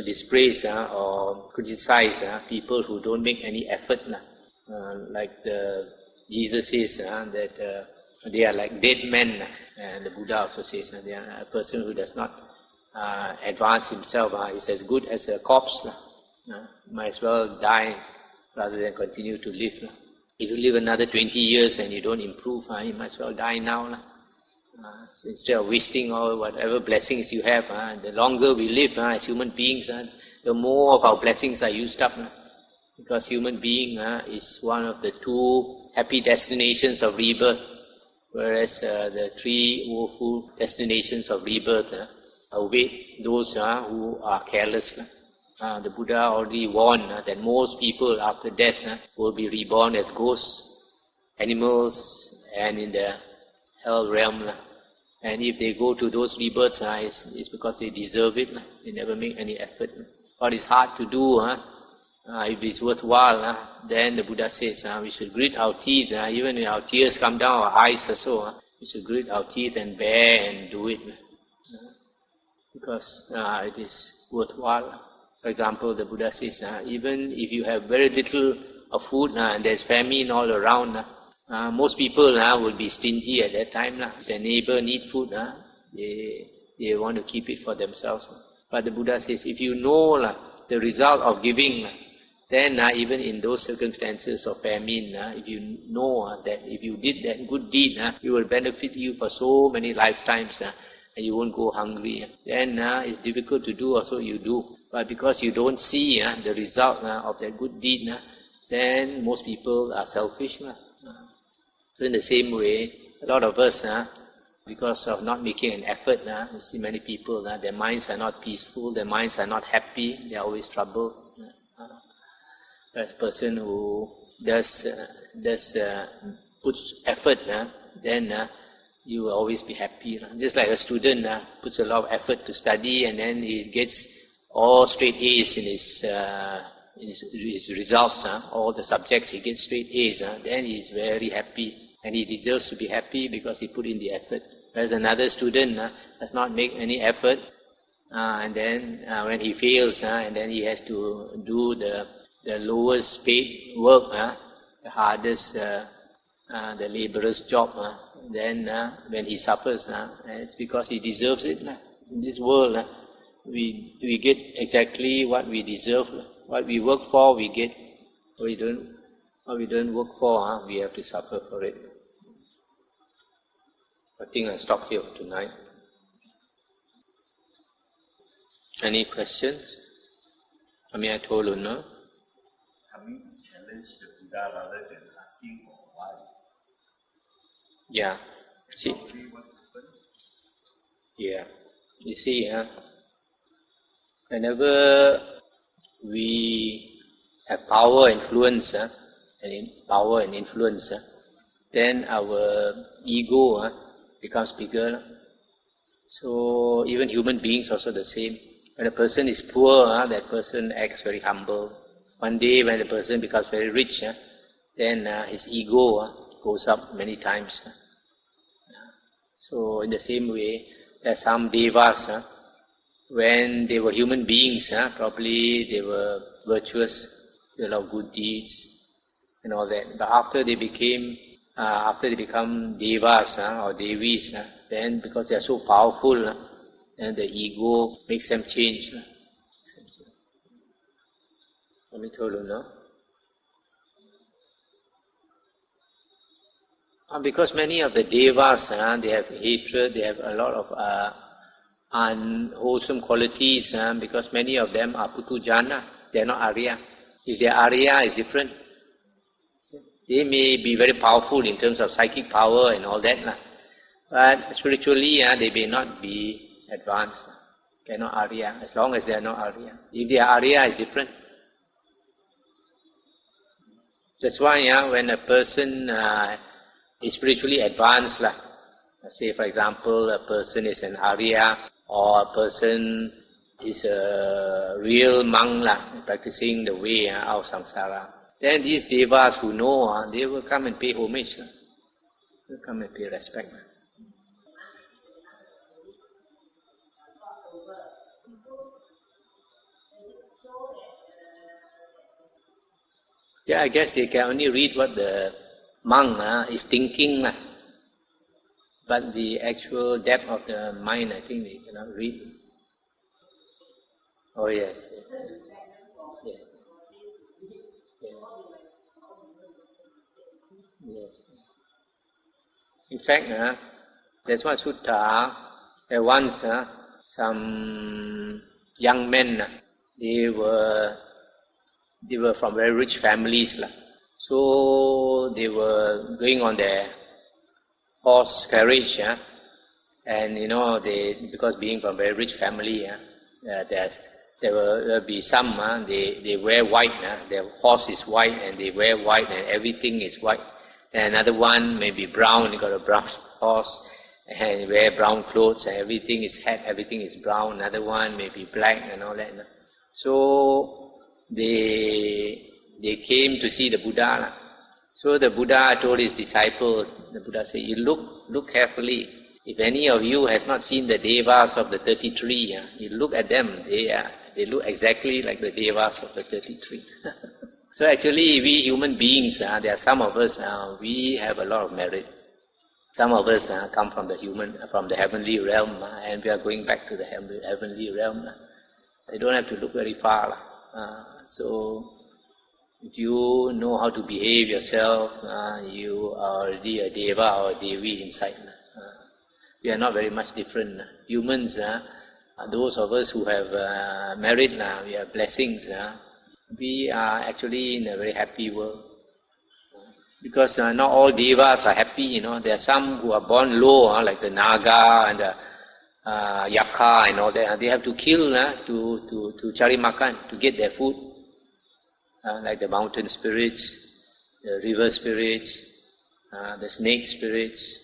dispraise or criticize people who don't make any effort. Like Jesus says that they are like dead men, and the Buddha also says they are a person who does not advance himself is as good as a corpse. Might as well die rather than continue to live. If you live another 20 years and you don't improve, you might as well die now. So instead of wasting all whatever blessings you have, the longer we live as human beings, the more of our blessings are used up. Because human being is one of the two happy destinations of rebirth, whereas the three woeful destinations of rebirth await those who are careless. The Buddha already warned that most people after death will be reborn as ghosts, animals, and in the hell realm. And if they go to those rebirths, it's because they deserve it. They never make any effort. What is hard to do, if it's worthwhile, then the Buddha says we should grit our teeth. Even when our tears come down our eyes or so, we should grit our teeth and bear and do it. Because it is worthwhile. For example, the Buddha says, even if you have very little of food and there's famine all around, most people will be stingy at that time. Their neighbor need food, they want to keep it for themselves. But the Buddha says, if you know the result of giving, then even in those circumstances of famine, if you know that if you did that good deed, it will benefit you for so many lifetimes, and you won't go hungry. Then it's difficult to do, also you do. But because you don't see the result of that good deed, then most people are selfish. So in the same way, a lot of us, because of not making an effort, you see many people, their minds are not peaceful, their minds are not happy, they are always troubled. As a person who does puts effort, then you will always be happy. Just like a student puts a lot of effort to study, and then he gets all straight A's in his results, all the subjects he gets straight A's, then he is very happy. And he deserves to be happy because he put in the effort. Whereas another student does not make any effort, and then when he fails, and then he has to do the lowest paid work, the hardest, the laborer's job. Then when he suffers, it's because he deserves it. In this world, we get exactly what we deserve. What we work for, we get. What we don't work for, we have to suffer for it. I think I'll stop here tonight. Any questions? I told you, no? Coming to challenge the Buddha rather than asking for why. Yeah. See? Yeah. You see, whenever we have power, influence, power and influence, then our ego becomes bigger. So even human beings also the same. When a person is poor, that person acts very humble. One day when the person becomes very rich, then his ego goes up many times. So in the same way, there are some devas, when they were human beings, probably they were virtuous, they had a lot of good deeds and all that. But after they become devas or devis, then because they are so powerful, and the ego makes them change. Let me tell you, no? Because many of the devas, they have hatred, they have a lot of unwholesome qualities, because many of them are putujana, they are not Arya. If they are Arya, it's different. They may be very powerful in terms of psychic power and all that, but spiritually they may not be advanced. They are not Arya, as long as they are not Arya. If they are Arya, it's different. That's why when a person is spiritually advanced, say for example, a person is an Arya, or a person is a real monk, practicing the way out of samsara, then these devas who know, they will come and pay homage. They will come and pay respect. Yeah, I guess they can only read what the monk is thinking, but the actual depth of the mind, I think they cannot read. Oh yes. Yeah. Yes. In fact, there's one sutta. There once some young men, they were from very rich families, so they were going on their horse carriage, and they, because being from very rich family, there will be some they wear white, their horse is white and they wear white and everything is white. And another one may be brown, he got a brown horse and wear brown clothes and everything is hat, everything is brown. Another one may be black and all that. So they came to see the Buddha. So the Buddha told his disciples, the Buddha said, you look carefully. If any of you has not seen the devas of the 33, you look at them, they look exactly like the devas of the 33. So actually we human beings, there are some of us, we have a lot of merit. Some of us come from the heavenly realm, and we are going back to the heavenly realm. You don't have to look very far. So if you know how to behave yourself, you are already a deva or a devi inside. We are not very much different. Humans, those of us who have merit, we have blessings, we are actually in a very happy world. Because not all devas are happy, There are some who are born low, like the Naga and the Yaka and all that. They have to kill to cari makan, to get their food. Like the mountain spirits, the river spirits, the snake spirits,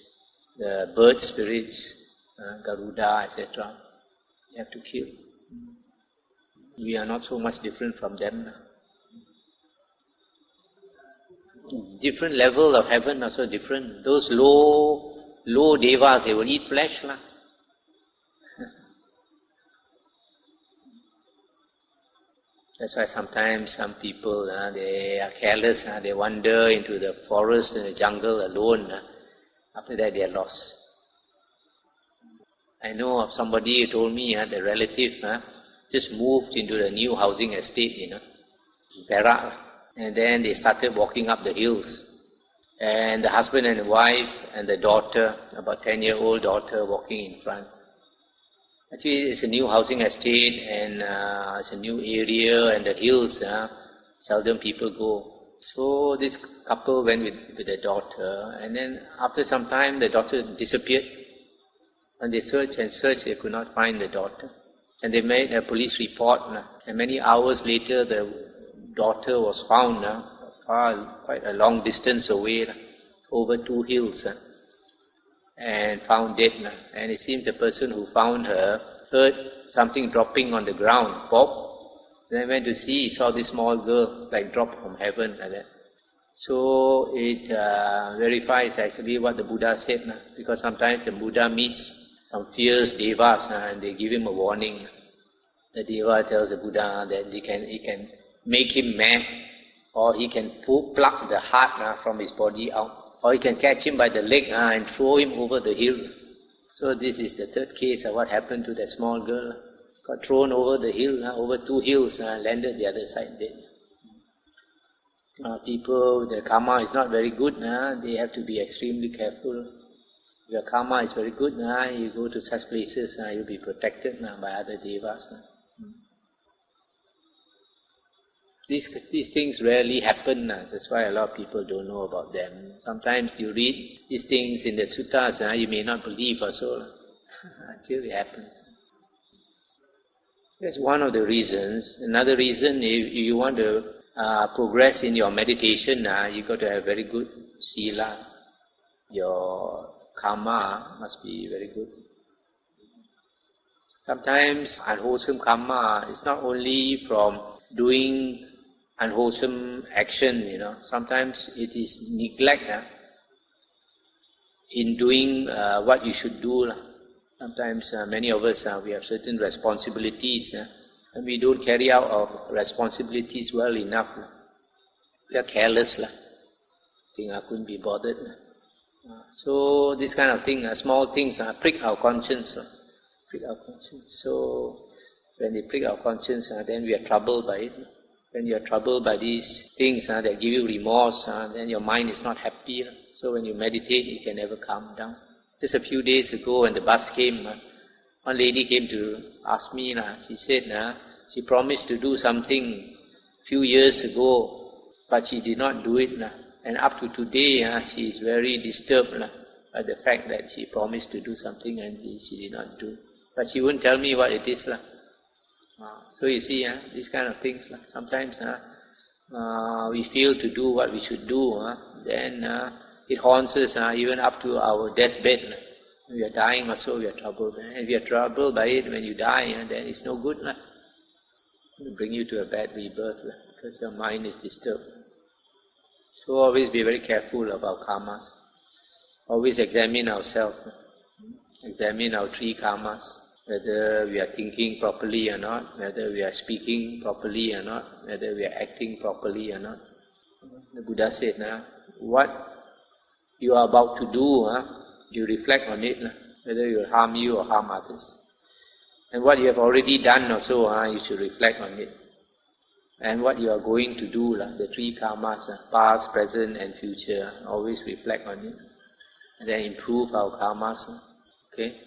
the bird spirits, Garuda, etc. They have to kill. We are not so much different from them. Different level of heaven are so different. Those low low devas, they will eat flesh. That's why sometimes some people, they are careless, they wander into the forest and the jungle alone. After that they are lost. I know of somebody who told me, the relative just moved into the new housing estate, Perak. And then they started walking up the hills. And the husband and wife and the daughter, about 10-year-old daughter, walking in front. Actually, it's a new housing estate and it's a new area, and the hills, seldom people go. So this couple went with the daughter, and then after some time the daughter disappeared. And they searched and searched, they could not find the daughter. And they made a police report, and many hours later the daughter was found quite a long distance away, over 2 hills. And found dead. And it seems the person who found her heard something dropping on the ground, pop. Then went to see, he saw this small girl like drop from heaven like that. So it verifies actually what the Buddha said, because sometimes the Buddha meets some fierce devas and they give him a warning. The deva tells the Buddha that he can make him mad, or he can pluck the heart from his body out. Or you can catch him by the leg and throw him over the hill. So this is the third case of what happened to that small girl. Got thrown over the hill, over 2 hills, landed the other side dead. People, the karma is not very good, they have to be extremely careful. If your karma is very good, you go to such places, you'll be protected by other devas. These things rarely happen, that's why a lot of people don't know about them. Sometimes you read these things in the suttas, you may not believe also, until it happens. That's one of the reasons. Another reason, if you want to progress in your meditation, you got to have very good sila. Your karma must be very good. Sometimes unwholesome karma is not only from doing unwholesome action, sometimes it is neglect in doing what you should do. Sometimes many of us, we have certain responsibilities and we don't carry out our responsibilities well enough. We are careless. Think I couldn't be bothered. So this kind of thing, small things, prick our conscience. Prick our conscience. So when they prick our conscience, then we are troubled by it. When you are troubled by these things that give you remorse, then your mind is not happy. So when you meditate, you can never calm down. Just a few days ago when the bus came, one lady came to ask me, she said she promised to do something few years ago, but she did not do it. And up to today, she is very disturbed by the fact that she promised to do something and she did not do. But she wouldn't tell me what it is. So you see, these kind of things, sometimes we fail to do what we should do, then it haunts us even up to our deathbed. When we are dying also, we are troubled. And if you are troubled by it when you die, then it's no good. It will bring you to a bad rebirth because your mind is disturbed. So always be very careful about karmas. Always examine ourselves. Examine our 3 karmas. Whether we are thinking properly or not, whether we are speaking properly or not, whether we are acting properly or not. The Buddha said, what you are about to do, you reflect on it, whether it will harm you or harm others. And what you have already done also, you should reflect on it. And what you are going to do, the 3 karmas, past, present and future, always reflect on it. And then improve our karmas. Okay?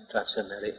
Transfer merit.